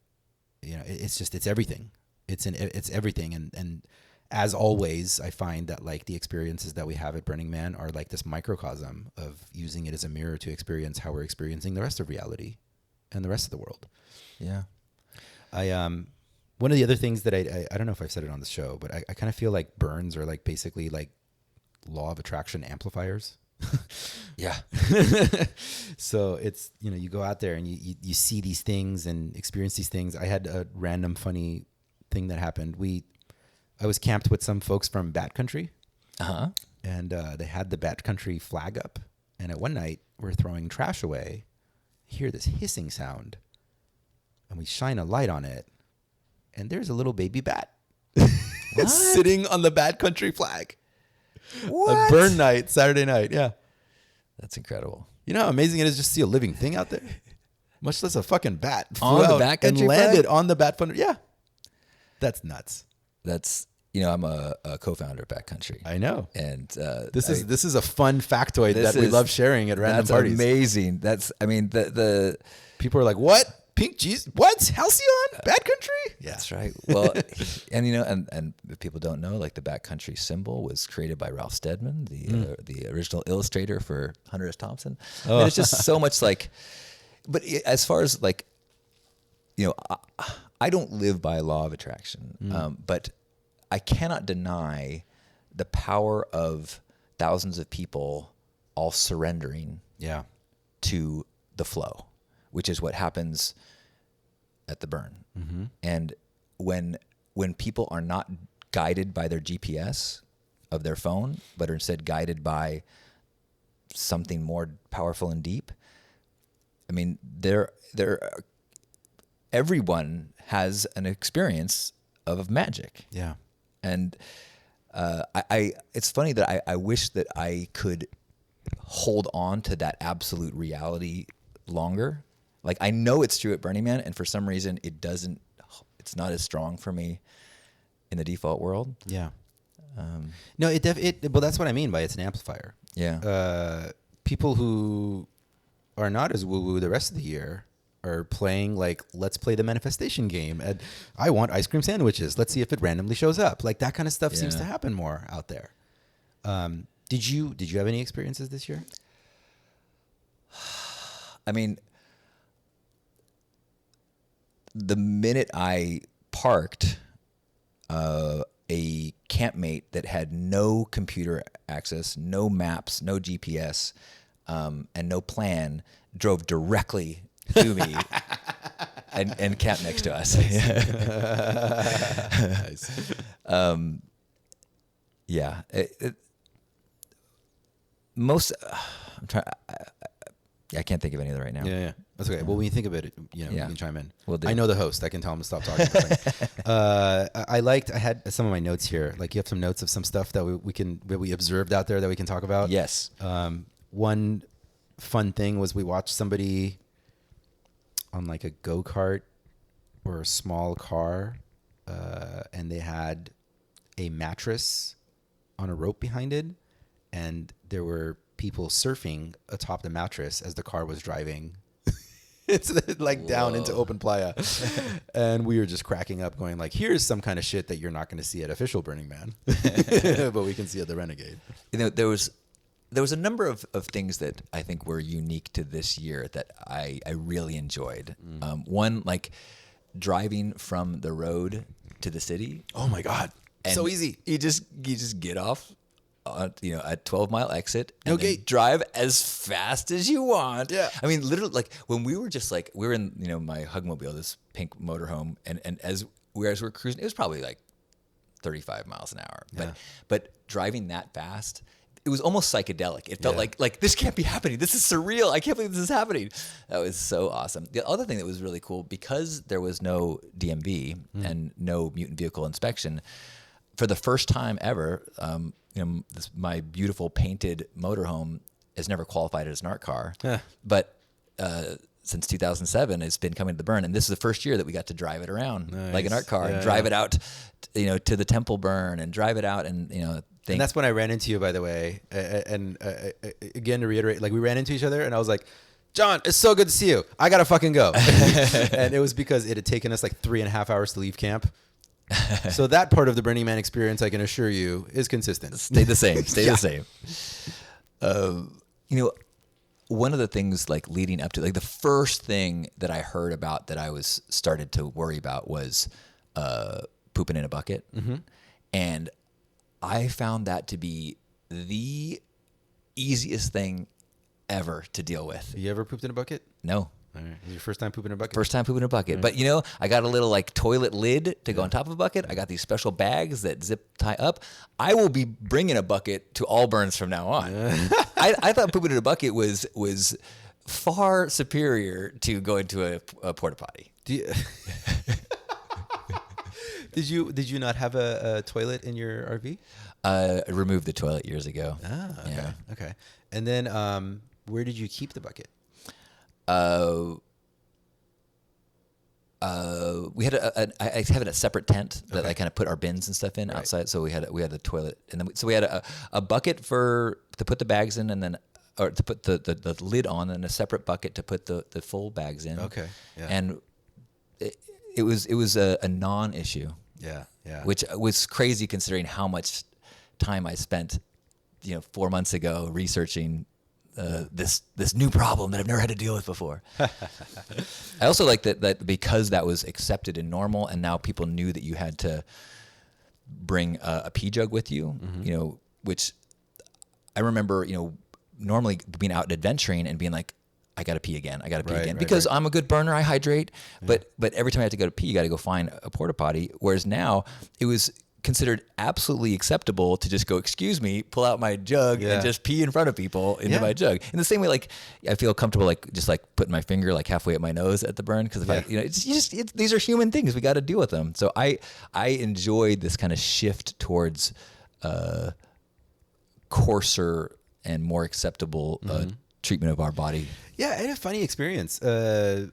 it's everything. It's everything. And as always, I find that like the experiences that we have at Burning Man are like this microcosm of using it as a mirror to experience how we're experiencing the rest of reality and the rest of the world. Yeah. One of the other things that I don't know if I've said it on the show, but I kind of feel like burns are like basically like law of attraction amplifiers. Yeah. So it's, you go out there and you see these things and experience these things. I had a random funny thing that happened. I was camped with some folks from Bat Country, and they had the Bat Country flag up. And at one night, we're throwing trash away. Hear this hissing sound, and we shine a light on it, and there's a little baby bat sitting on the Bat Country flag. What? A burn night, Saturday night. Yeah. That's incredible. You know how amazing it is just to see a living thing out there? Much less a fucking bat. On the Bat Country and landed flag? on the Bat Country. Yeah. That's nuts. That's, I'm a co-founder of Backcountry. I know. And this is a fun factoid that we love sharing at random parties. That's amazing. The people are like, what? Pink cheese? What? Halcyon? Bat Country? Yeah. That's right. Well, and if people don't know, like the Backcountry symbol was created by Ralph Steadman, the original illustrator for Hunter S. Thompson. Oh. And it's just so much like, but as far as like, I don't live by law of attraction, but I cannot deny the power of thousands of people all surrendering to the flow, which is what happens at the burn. Mm-hmm. And when people are not guided by their GPS of their phone, but are instead guided by something more powerful and deep, I mean, everyone has an experience of magic. Yeah. And it's funny that I wish that I could hold on to that absolute reality longer. Like I know it's true at Burning Man, and for some reason it's it's not as strong for me in the default world. Yeah. No, well, that's what I mean by it's an amplifier. Yeah. People who are not as woo-woo the rest of the year are playing like, let's play the manifestation game. And I want ice cream sandwiches. Let's see if it randomly shows up. Like that kind of stuff seems to happen more out there. Did you have any experiences this year? I mean, the minute I parked, a campmate that had no computer access, no maps, no GPS, and no plan drove directly to me and camped next to us. Nice. Yeah. Most, I'm trying. I can't think of any of them right now. Yeah. That's okay. Well, when you think about it, you can chime in. Will do. I know the host. I can tell him to stop talking. I had some of my notes here. Like you have some notes of some stuff that we observed out there that we can talk about. Yes. One fun thing was we watched somebody on like a go-kart or a small car, and they had a mattress on a rope behind it, and there were people surfing atop the mattress as the car was driving. It's like down into open playa. And we were just cracking up going like, here's some kind of shit that you're not going to see at official Burning Man, but we can see at the Renegade. There was a number of things that I think were unique to this year that I really enjoyed. One, like driving from the road to the city. Oh my God. So easy. You just get off a 12-mile exit. No and then gate. drive as fast as you want. Yeah. I mean, literally, like when we were in my Hugmobile, this pink motorhome, and as we're cruising, it was probably like 35 miles an hour. Yeah. But driving that fast, it was almost psychedelic. It felt like this can't be happening. This is surreal. I can't believe this is happening. That was so awesome. The other thing that was really cool, because there was no DMV and no mutant vehicle inspection, for the first time ever, my beautiful painted motorhome has never qualified as an art car. Yeah. But since 2007, it's been coming to the Burn, and this is the first year that we got to drive it around like an art car and drive it out, to the Temple Burn and drive it out and And that's when I ran into you, by the way. And again, to reiterate, like we ran into each other, and I was like, John, it's so good to see you. I gotta fucking go. And it was because it had taken us like 3.5 hours to leave camp. So that part of the Burning Man experience, I can assure you, is consistent. Stay the same. The same. One of the things like leading up to, like the first thing that I heard about that I was started to worry about was pooping in a bucket. Mm-hmm. And I found that to be the easiest thing ever to deal with. You ever pooped in a bucket? No. All right. This is your first time pooping in a bucket? First time pooping in a bucket. But, I got a little like toilet lid to go on top of a bucket. I got these special bags that zip tie up. I will be bringing a bucket to all burns from now on. I thought pooping in a bucket was far superior to going to a porta potty. Did you not have a toilet in your RV? I removed the toilet years ago. Ah, okay. Yeah. Okay. And then where did you keep the bucket? We had I have a separate tent that Okay. I kind of put our bins and stuff in Right. outside. So we had the toilet, and then we had a bucket to put the bags in, and then or to put the lid on, and a separate bucket to put the full bags in. Okay. Yeah. And it was a non-issue. Yeah. Which was crazy considering how much time I spent, 4 months ago researching this new problem that I've never had to deal with before. I also like that because that was accepted and normal, and now people knew that you had to bring a pee jug with you, which I remember, normally being out adventuring and being like, I got to pee again. Right, because right. I'm a good burner. I hydrate. But every time I have to go to pee, you got to go find a porta potty. Whereas now it was considered absolutely acceptable to just go, excuse me, pull out my jug and just pee in front of people into my jug. In the same way, like I feel comfortable, like just like putting my finger like halfway at my nose at the burn. Cause if these are human things. We got to deal with them. So I enjoyed this kind of shift towards coarser and more acceptable treatment of our body. Yeah, I had a funny experience. I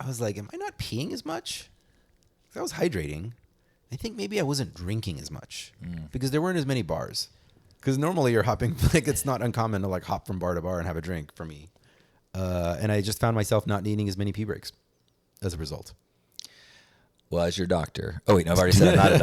was like, am I not peeing as much? I was hydrating. I think maybe I wasn't drinking as much because there weren't as many bars. Because normally you're hopping, like it's not uncommon to like hop from bar to bar and have a drink for me. And I just found myself not needing as many pee breaks as a result. Well, as your doctor. Oh wait, no, I've already said I'm not a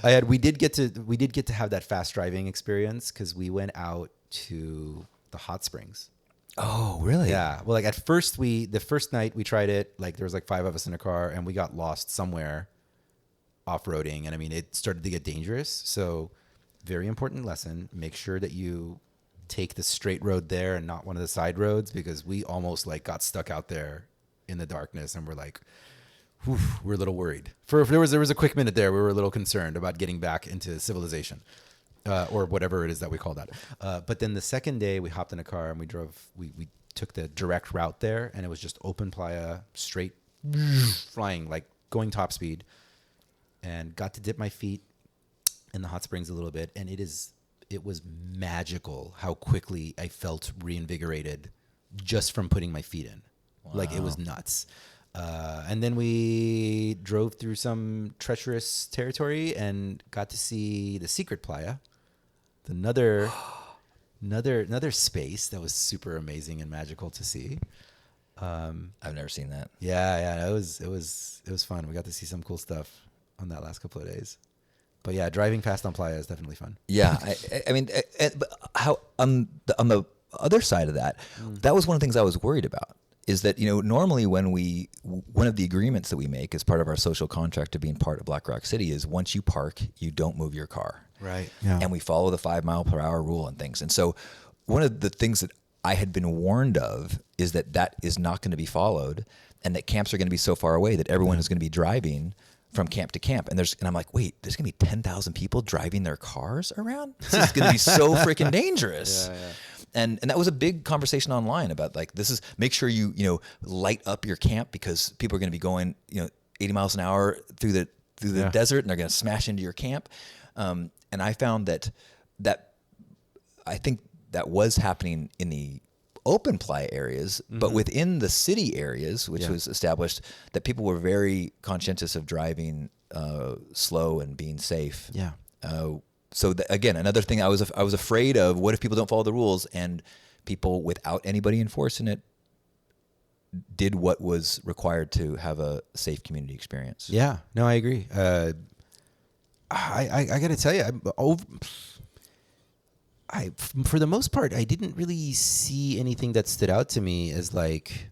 doctor. We did get to have that fast driving experience because we went out to the hot springs. Oh, really? Yeah. Well, like at first the first night we tried it, like there was like 5 of us in a car and we got lost somewhere off-roading. And I mean, it started to get dangerous. So very important lesson. Make sure that you take the straight road there and not one of the side roads, because we almost like got stuck out there in the darkness and we're like, whew, we're a little worried. There was a quick minute there. We were a little concerned about getting back into civilization. Or whatever it is that we call that. But then the second day we hopped in a car and we took the direct route there, and it was just open playa, straight flying, like going top speed, and got to dip my feet in the hot springs a little bit. And it was magical how quickly I felt reinvigorated just from putting my feet in. Wow. Like it was nuts. And then we drove through some treacherous territory and got to see the secret playa. Another space that was super amazing and magical to see. I've never seen that. Yeah, it was fun. We got to see some cool stuff on that last couple of days. But yeah, driving fast on playa is definitely fun. Yeah, I mean, but how on the other side of that, that was one of the things I was worried about. Is that, normally when one of the agreements that we make as part of our social contract to being part of Black Rock City is once you park, you don't move your car. Right. Yeah. And we follow the 5 mile per hour rule and things. And so one of the things that I had been warned of is that is not going to be followed, and that camps are going to be so far away that everyone is going to be driving from camp to camp. And I'm like, wait, there's going to be 10,000 people driving their cars around? This is going to be so freaking dangerous. Yeah. And that was a big conversation online about like, this is, make sure you light up your camp, because people are going to be going 80 miles an hour through the desert, and they're going to smash into your camp. And I found that I think that was happening in the open playa areas, but within the city areas, which was established, that people were very conscientious of driving slow and being safe. Yeah. So again, another thing I was afraid of, what if people don't follow the rules, and people without anybody enforcing it did what was required to have a safe community experience. Yeah, no, I agree. I got to tell you, for the most part, I didn't really see anything that stood out to me as like,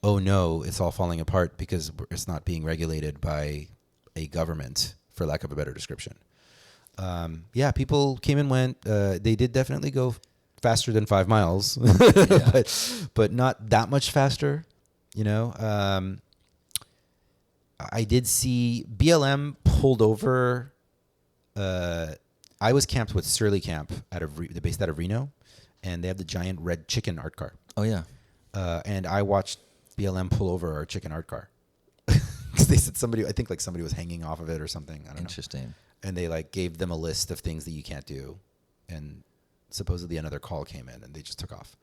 oh no, it's all falling apart because it's not being regulated by a government, for lack of a better description. Yeah, people came and went. They did definitely go faster than 5 miles, but not that much faster, I did see BLM pulled over. I was camped with Surly Camp they're based out of Reno, and they have the giant red chicken art car. Oh yeah. And I watched BLM pull over our chicken art car. Because they said somebody was hanging off of it or something. I don't know. Interesting. And they like gave them a list of things that you can't do, and supposedly another call came in and they just took off.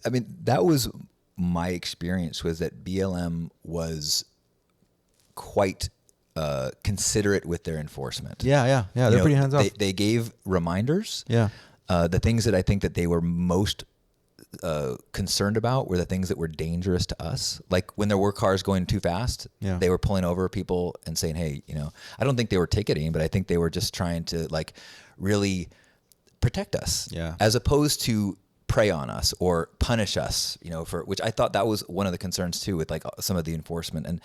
I mean, that was my experience, was that BLM was quite considerate with their enforcement. Yeah. They're pretty hands off. They gave reminders. Yeah. The things that I think that they were most concerned about were the things that were dangerous to us. Like when there were cars going too fast, they were pulling over people and saying, hey, I don't think they were ticketing, but I think they were just trying to like really protect us, as opposed to prey on us or punish us, for which I thought that was one of the concerns too, with like some of the enforcement. And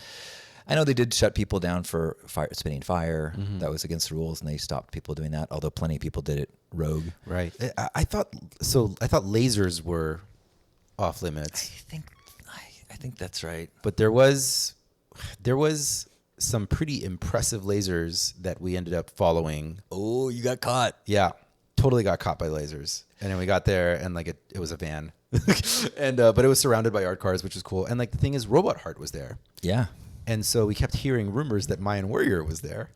I know they did shut people down for spitting fire. Mm-hmm. That was against the rules, and they stopped people doing that, although plenty of people did it rogue. Right. I thought lasers were off limits. I think that's right. But there was some pretty impressive lasers that we ended up following. Oh, you got caught. Yeah. Totally got caught by lasers. And then we got there, and like it was a van. And but it was surrounded by art cars, which was cool. And like the thing is, Robot Heart was there. Yeah. And so we kept hearing rumors that Mayan Warrior was there.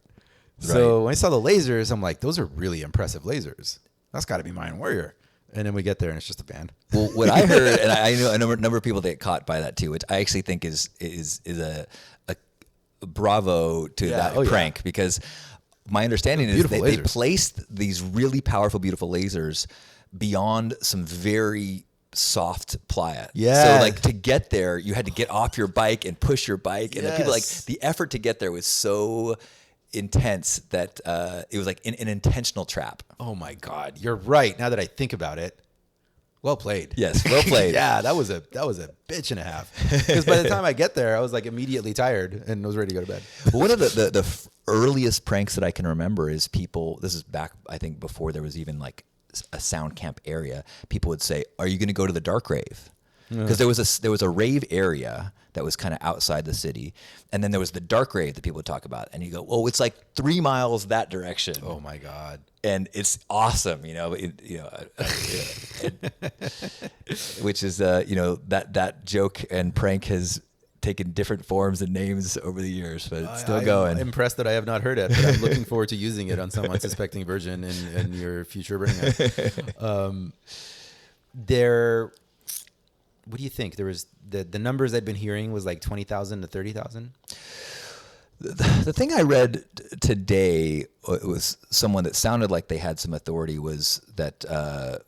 Right. So when I saw the lasers, I'm like, those are really impressive lasers. That's got to be Mayan Warrior. And then we get there and it's just a band. Well, what I heard, and I know a number of people that get caught by that too, which I actually think is a bravo to that prank, because my understanding is they placed these really powerful, beautiful lasers beyond some very soft playa. Yeah. So like to get there, you had to get off your bike and push your bike, and the people, like, the effort to get there was so intense that it was like an intentional trap. Oh my God, you're right. Now that I think about it, well played. Yes, well played. Yeah, that was a bitch and a half. Because by the time I get there, I was like immediately tired and was ready to go to bed. Well, one of the earliest pranks that I can remember is people. This is back, I think, before there was even like a sound camp area. People would say, "Are you going to go to the dark rave?" Because there was a rave area that was kind of outside the city, and then there was the dark rave that people would talk about. And you go, "Oh, it's like 3 miles that direction." Oh my God. And it's awesome, which is that joke and prank has taken different forms and names over the years, but it's still going. I'm impressed that I have not heard it, but I'm looking forward to using it on some unsuspecting virgin in your future Burning Man. What do you think? There was the numbers I'd been hearing was like 20,000 to 30,000. The thing I read today, it was someone that sounded like they had some authority, was that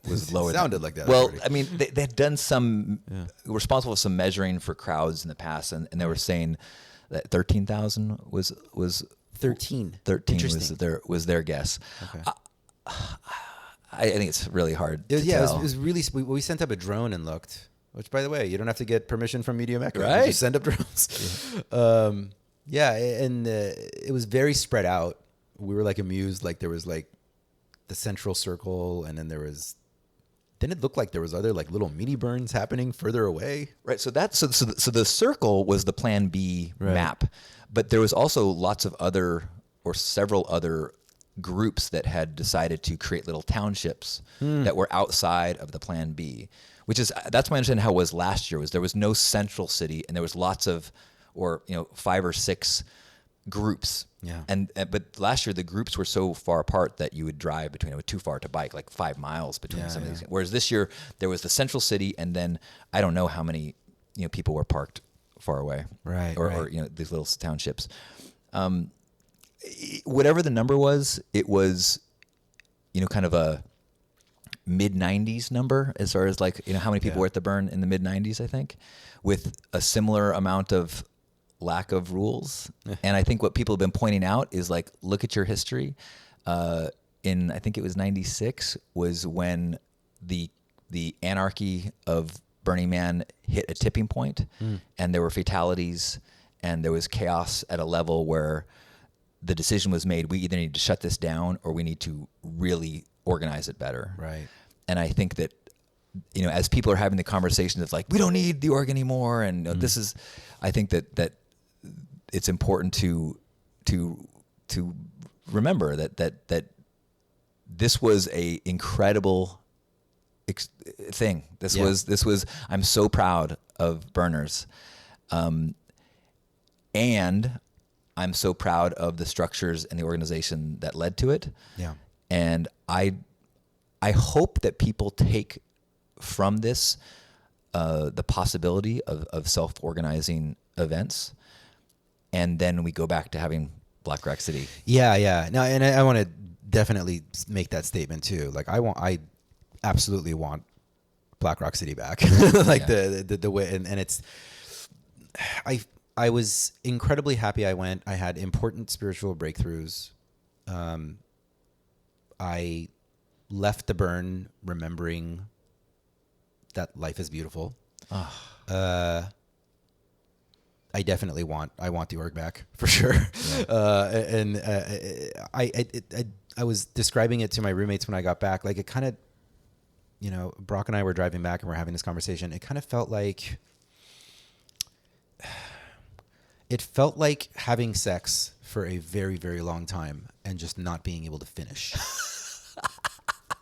was lower. Sounded like that. Well, authority. I mean, they had done some responsible for some measuring for crowds in the past, and they were saying that 13,000 was 13. 13 was their guess. Okay. I think it's really hard. It tell. was really. We sent up a drone and looked. Which, by the way, you don't have to get permission from Media Mecca. Right. You just send up drones. And it was very spread out. We were like amused. Like there was like the central circle, and then then it looked like there was other like little mini burns happening further away. Right. So the circle was the Plan B map, but there was also lots of several other groups that had decided to create little townships that were outside of the Plan B, that's my understanding how it was last year. Was there was no central city, and there was lots of, 5 or 6 groups. Yeah. But last year the groups were so far apart that you would drive between. It was too far to bike, like 5 miles between some of these. Whereas this year there was the central city, and then I don't know how many people were parked far away. Right. Or these little townships. Whatever the number was, it was, kind of a mid-90s number as far as like, how many people were at the burn in the mid-90s, I think, with a similar amount of lack of rules. And I think what people have been pointing out is like, look at your history. I think it was 96 was when the anarchy of Burning Man hit a tipping point, and there were fatalities, and there was chaos at a level where the decision was made, we either need to shut this down or we need to really organize it better. Right. And I think that, as people are having the conversation, it's like, we don't need the org anymore. And this is, I think that it's important to remember that this was a incredible thing. This was, I'm so proud of burners. And I'm so proud of the structures and the organization that led to it. Yeah. And I hope that people take from this the possibility of self-organizing events, and then we go back to having Black Rock City. Yeah. No, and I want to definitely make that statement too. Like I absolutely want Black Rock City back. The way, and it's I was incredibly happy I went. I had important spiritual breakthroughs. I left the burn remembering that life is beautiful. I definitely want the org back for sure. Yeah. I was describing it to my roommates when I got back. Like it kind of, Brock and I were driving back and we're having this conversation. It kind of felt like having sex for a very, very long time and just not being able to finish.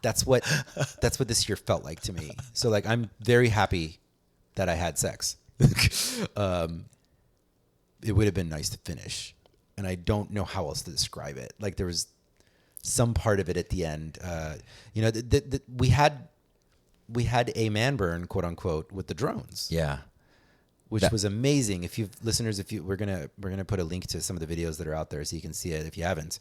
That's what this year felt like to me. So like, I'm very happy that I had sex. It would have been nice to finish. And I don't know how else to describe it. Like there was some part of it at the end, we had we had a man burn, quote unquote, with the drones. Yeah. Which was amazing. We're gonna put a link to some of the videos that are out there so you can see it if you haven't.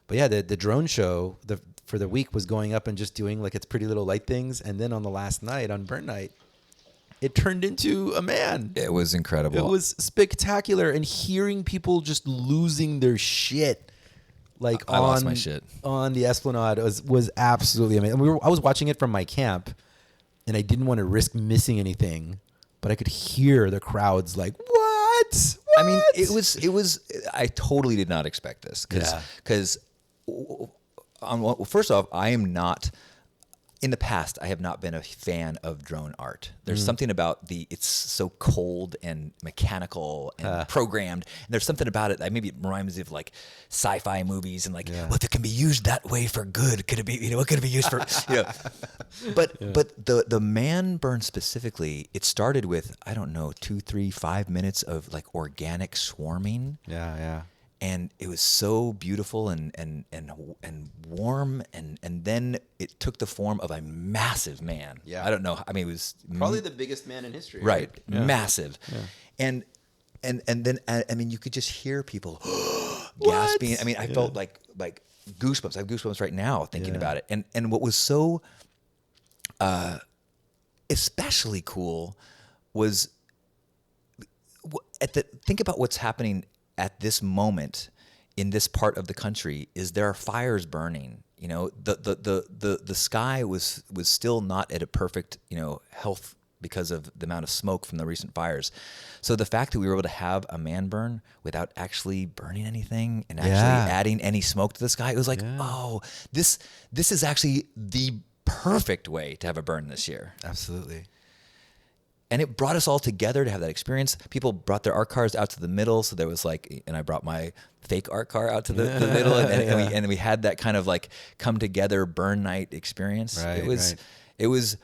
But yeah, the drone show for the week was going up and just doing like its pretty little light things, and then on the last night, on burn night, it turned into a man. It was incredible. It was spectacular, and hearing people just losing their shit, like I lost my shit on the Esplanade was absolutely amazing. I was watching it from my camp, and I didn't want to risk missing anything. But I could hear the crowds like, what? I mean, it was. I totally did not expect this because, first off, I am not. In the past, I have not been a fan of drone art. There's something about it's so cold and mechanical and programmed. And there's something about it that maybe it reminds me of like sci-fi movies and like, well, if it can be used that way for good, could it be, what could it be used for? But the man burn specifically, it started with, I don't know, 2, 3, 5 minutes of like organic swarming. Yeah. And it was so beautiful and warm, and then it took the form of a massive man. Yeah. I don't know. I mean, it was Probably the biggest man in history. right, Yeah. massive. Yeah. And then I mean, you could just hear people gasping. I mean, I felt like goosebumps. I have goosebumps right now thinking about it. And what was so especially cool was think about what's happening at this moment in this part of the country. Is there are fires burning. The sky was still not at a perfect health because of the amount of smoke from the recent fires. So the fact that we were able to have a man burn without actually burning anything and actually adding any smoke to the sky, it was like, oh, this is actually the perfect way to have a burn this year. Absolutely. And it brought us all together to have that experience. People brought their art cars out to the middle. So there was and I brought my fake art car out to the middle. And we had that kind of like come together burn night experience. Right, it was,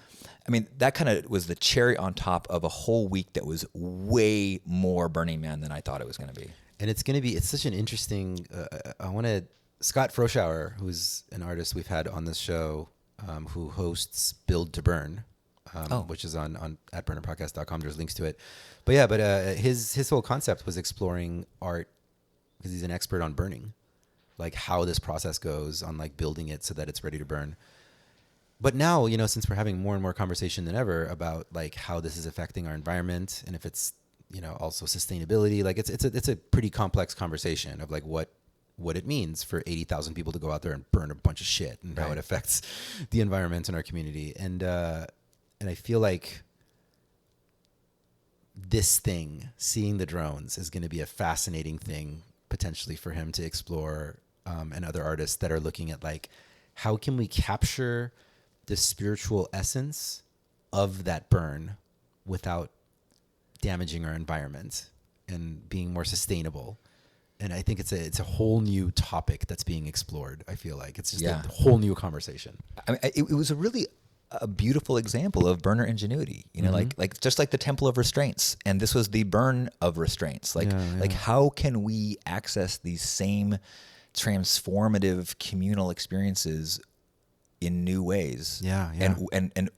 I mean, that kind of was the cherry on top of a whole week that was way more Burning Man than I thought it was going to be. And it's such an interesting, Scott Froschauer, who's an artist we've had on this show, who hosts Build to Burn. Which is on at burnerpodcast.com. There's links to it. But his whole concept was exploring art because he's an expert on burning, like how this process goes on like building it so that it's ready to burn. But now, since we're having more and more conversation than ever about like how this is affecting our environment and if it's, also sustainability, like it's a pretty complex conversation of like what it means for 80,000 people to go out there and burn a bunch of shit and how it affects the environment in our community. And I feel like this thing, seeing the drones, is going to be a fascinating thing potentially for him to explore, and other artists that are looking at like, how can we capture the spiritual essence of that burn without damaging our environment and being more sustainable. And I think it's a whole new topic that's being explored. I feel like it's just a whole new conversation. I mean, it was a beautiful example of burner ingenuity, like just like the Temple of Restraints, and this was the burn of restraints. Like how can we access these same transformative communal experiences in new ways? And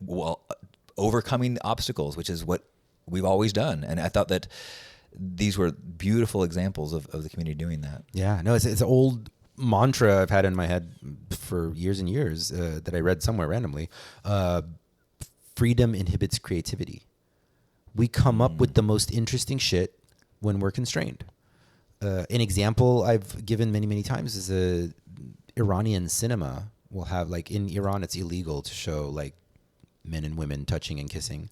overcoming obstacles, which is what we've always done. And I thought that these were beautiful examples of the community doing that. Yeah, no, it's an old mantra I've had in my head for years and years that I read somewhere randomly. Freedom inhibits creativity. We come up with the most interesting shit when we're constrained. An example I've given many, many times is Iranian cinema will have, like, in Iran, it's illegal to show like men and women touching and kissing.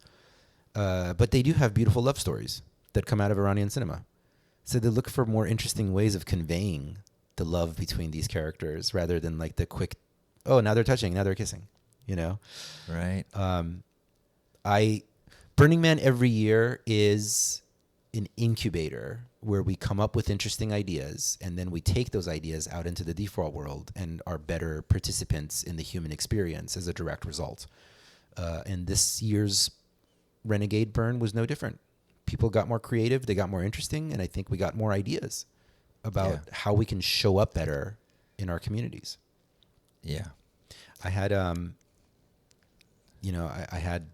But they do have beautiful love stories that come out of Iranian cinema. So they look for more interesting ways of conveying the love between these characters rather than like the quick, oh, now they're touching, now they're kissing, Right. Burning Man every year is an incubator where we come up with interesting ideas and then we take those ideas out into the default world and are better participants in the human experience as a direct result. And this year's Renegade Burn was no different. People got more creative, they got more interesting, and I think we got more ideas about how we can show up better in our communities. Yeah. I had I had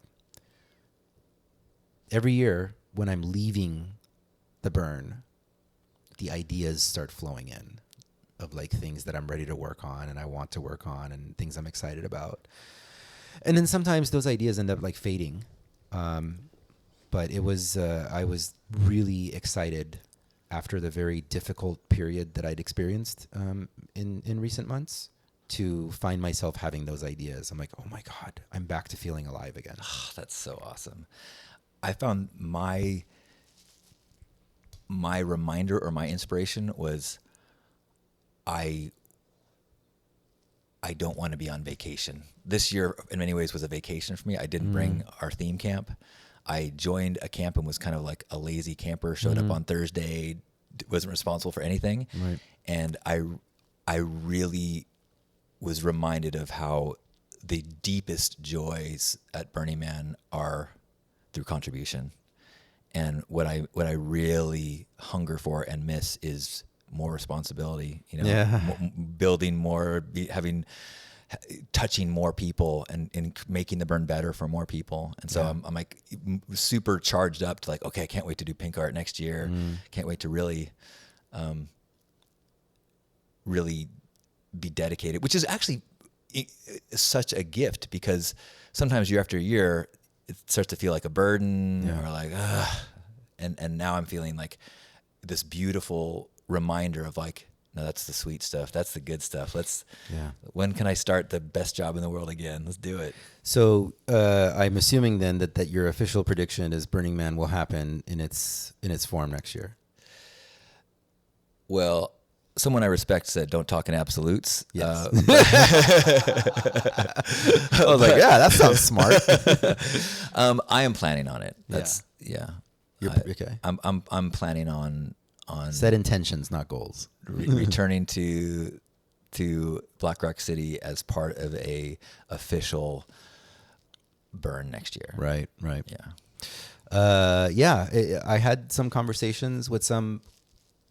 every year when I'm leaving the burn, the ideas start flowing in of like things that I'm ready to work on and I want to work on and things I'm excited about. And then sometimes those ideas end up like fading. But it was, I was really excited after the very difficult period that I'd experienced in recent months to find myself having those ideas. I'm like, oh my God, I'm back to feeling alive again. Oh, that's so awesome. I found my reminder or my inspiration was I don't want to be on vacation. This year, in many ways, was a vacation for me. I didn't bring our theme camp. I joined a camp and was kind of like a lazy camper, showed up on Thursday, wasn't responsible for anything. Right. And I really was reminded of how the deepest joys at Burning Man are through contribution. And what I really hunger for and miss is more responsibility, building more, touching more people and making the burn better for more people. And so I'm like super charged up to like, okay, I can't wait to do Pink Art next year. Can't wait to really be dedicated, which is actually such a gift, because sometimes year after year it starts to feel like a burden or like, and now I'm feeling like this beautiful reminder of like, no, that's the sweet stuff. That's the good stuff. When can I start the best job in the world again? Let's do it. So I'm assuming then that your official prediction is Burning Man will happen in its form next year. Well, someone I respect said, "Don't talk in absolutes." Yes. I was like, yeah, that sounds smart. I am planning on it. That's You're okay. I'm planning on Set intentions, not goals. Returning to Black Rock City as part of a official burn next year. Right. Yeah. I had some conversations with some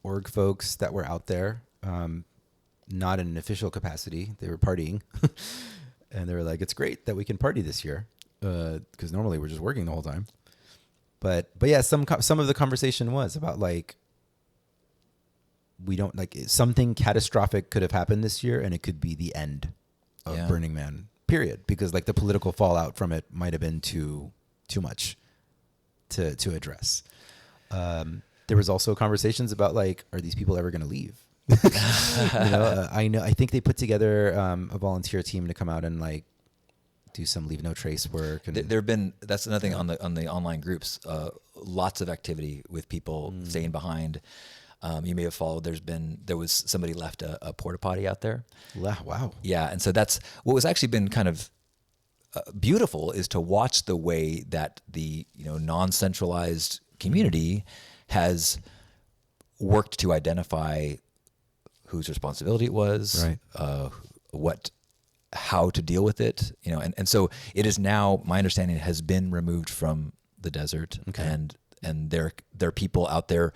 org folks that were out there, not in an official capacity. They were partying, and they were like, "It's great that we can party this year, because normally we're just working the whole time." But yeah, some of the conversation was about like, we don't like, something catastrophic could have happened this year and it could be the end of Burning Man, period. Because like the political fallout from it might have been too much to address. There was also conversations about like, are these people ever going to leave? I think they put together a volunteer team to come out and like do some leave no trace work. And there have been, that's another thing on the online groups, lots of activity with people staying behind. You may have followed. There was somebody left a porta potty out there. Wow. Yeah, and so that's what was actually been kind of beautiful, is to watch the way that the non-centralized community has worked to identify whose responsibility it was, right. How to deal with it, and so it is now, my understanding, it has been removed from the desert, and there are people out there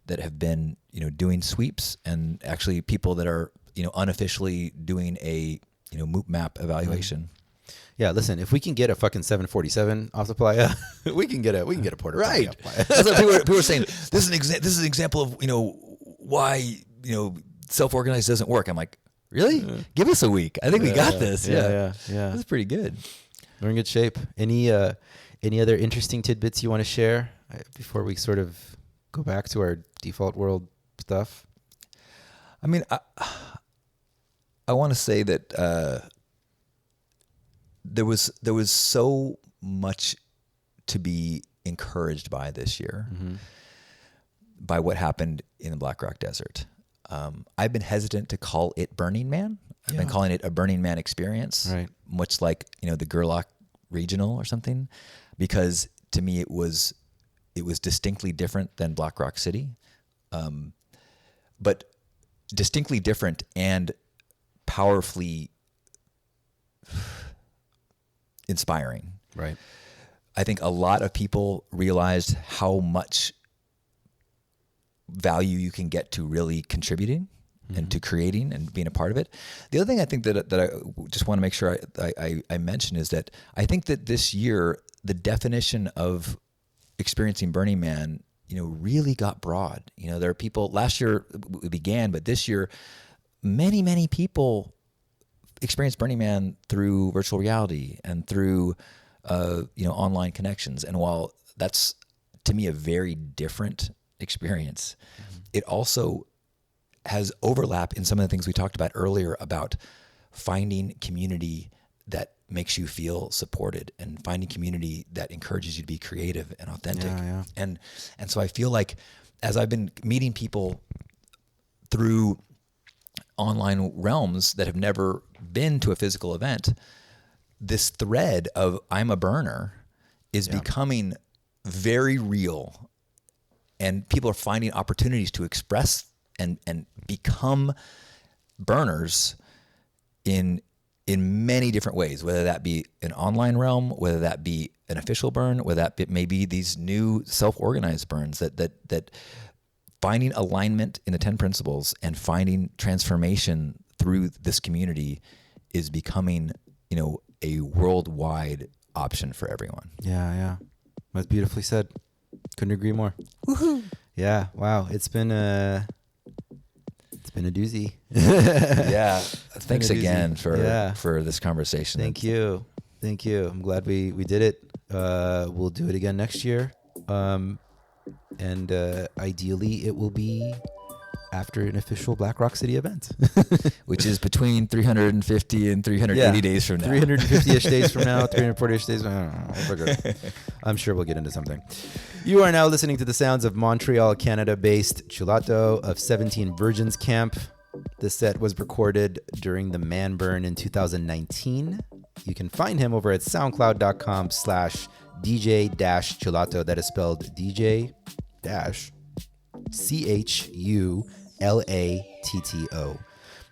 that have been, doing sweeps, and actually people that are, unofficially doing a, MOOP map evaluation. Yeah, listen, if we can get a fucking 747 off the playa, we can get a porta potty off playa. That's what people are saying. This is an example of, why, self-organized doesn't work. I'm like, really? Give us a week. I think we got this. Yeah. That's pretty good. We're in good shape. Any other interesting tidbits you want to share before we sort of go back to our default world stuff? I mean, I want to say that there was so much to be encouraged by this year, by what happened in the Black Rock Desert. I've been hesitant to call it Burning Man. I've been calling it a Burning Man experience, right? Much like the Gerlach Regional or something, because to me it was distinctly different than Black Rock City, but distinctly different and powerfully inspiring. Right. I think a lot of people realized how much value you can get to really contributing and to creating and being a part of it. The other thing I think that I just want to make sure I mention is that I think that this year, the definition of experiencing Burning Man, really got broad. There are people, last year it began, but this year, many people experienced Burning Man through virtual reality and through, online connections. And while that's, to me, a very different experience, it also has overlap in some of the things we talked about earlier about finding community that makes you feel supported and finding community that encourages you to be creative and authentic. Yeah. And so I feel like as I've been meeting people through online realms that have never been to a physical event, this thread of I'm a burner is becoming very real, and people are finding opportunities to express and become burners in many different ways, whether that be an online realm, whether that be an official burn, whether that be maybe these new self-organized burns that finding alignment in the 10 principles and finding transformation through this community is becoming, a worldwide option for everyone. Yeah. That's beautifully said. Couldn't agree more. Woohoo! Yeah. Wow. It's been a doozy. Yeah. Thanks again for this conversation. Thank you. I'm glad we did it. We'll do it again next year. And ideally it will be after an official Black Rock City event, which is between 350 and 380 days from now. 350-ish days from now, 340-ish days. I don't know. I'm sure we'll get into something. You are now listening to the sounds of Montreal, Canada-based Chulato of 17 Virgins Camp. This set was recorded during the Man Burn in 2019. You can find him over at soundcloud.com/DJ-Chulato. That is spelled DJ-CHULATTO.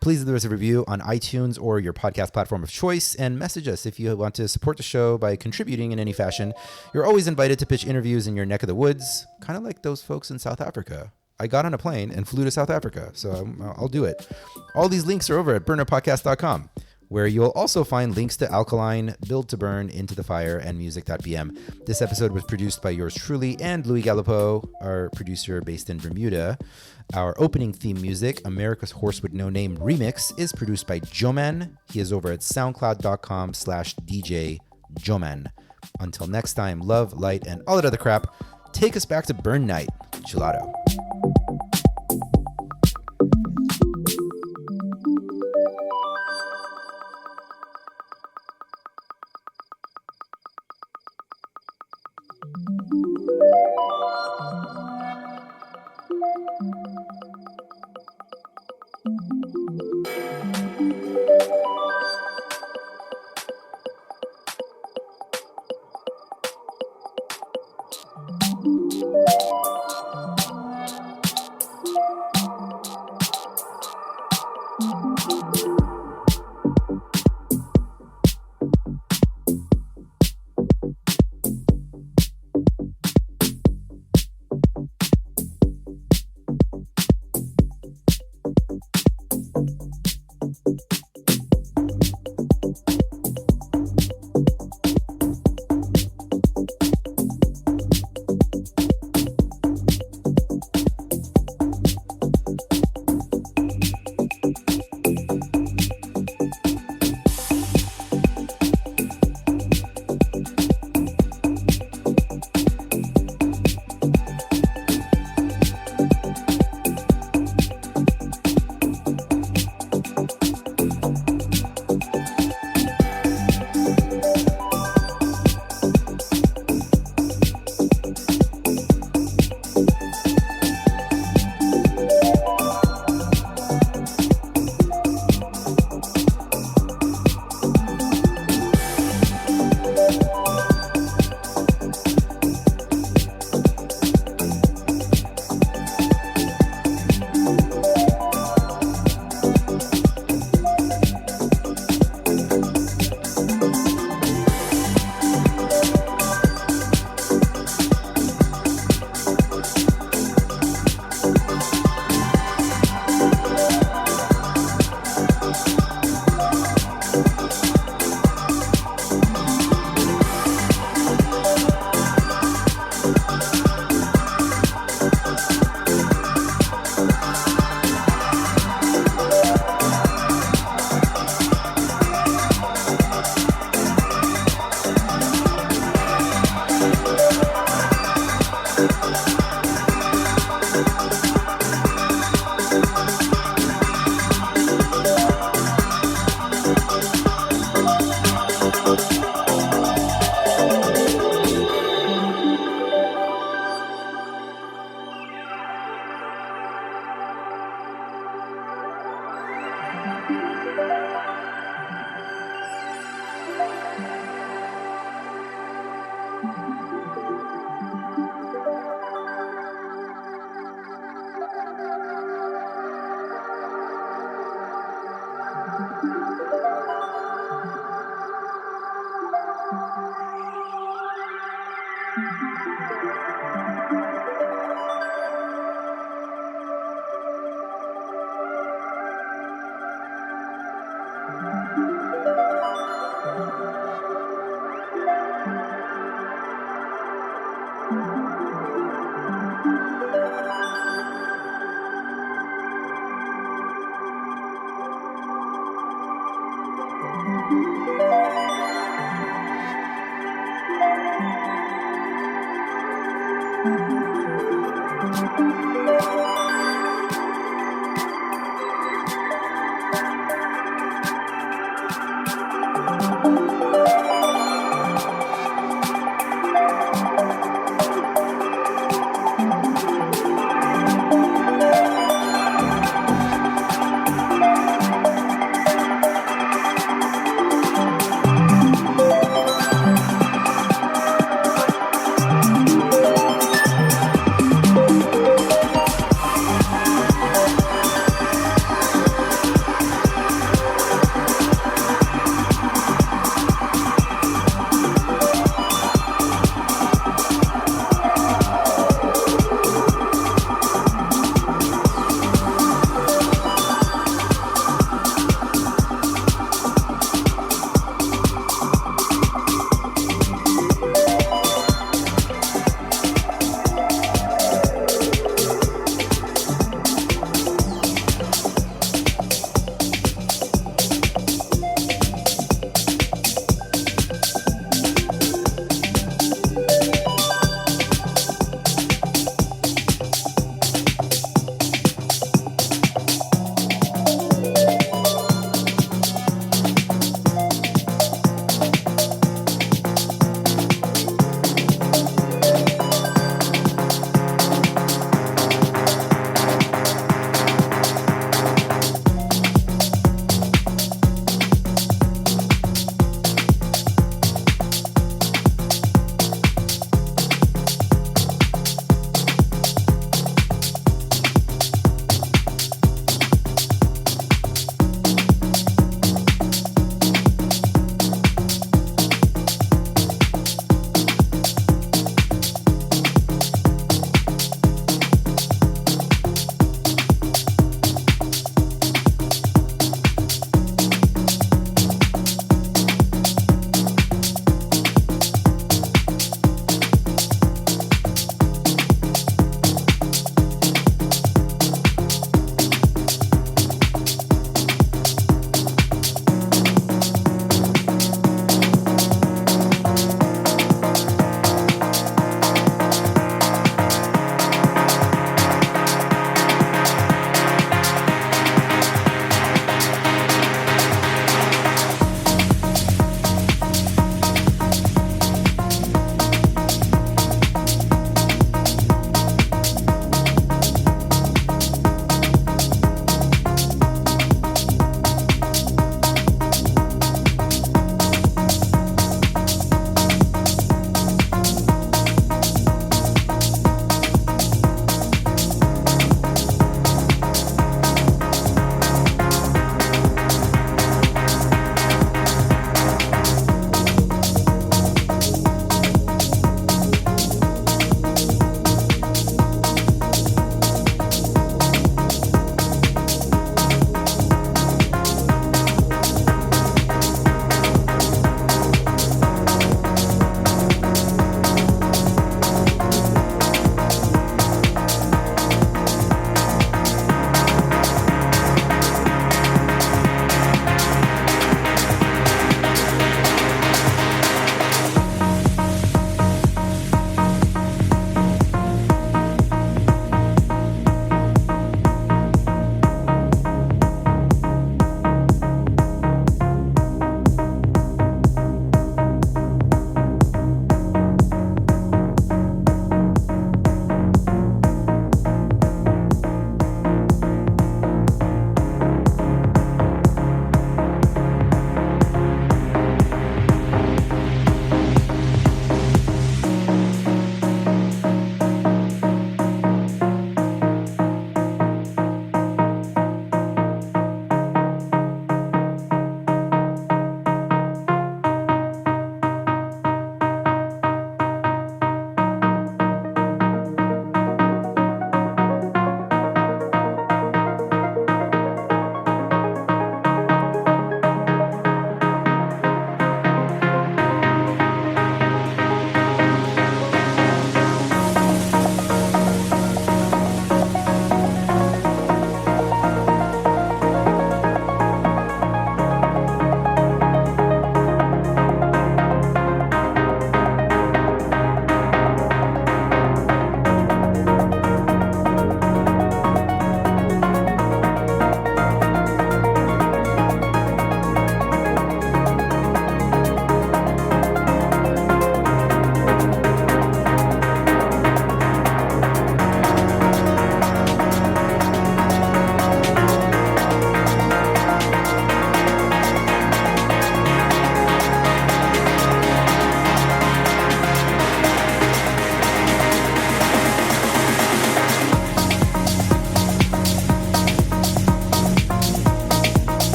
Please leave us a review on iTunes or your podcast platform of choice, and message us if you want to support the show by contributing in any fashion. You're always invited to pitch interviews in your neck of the woods, kind of like those folks in South Africa. I got on a plane and flew to South Africa, so I'll do it. All these links are over at burnerpodcast.com, where you'll also find links to Alkaline, Build to Burn, Into the Fire, and Music.bm. This episode was produced by yours truly and Louis Gallipo, our producer based in Bermuda. Our opening theme music, America's Horse with No Name Remix, is produced by Joman. He is over at soundcloud.com/DJ Joman. Until next time, love, light, and all that other crap. Take us back to Burn Night, Chulato.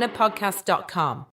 burnapodcast.com.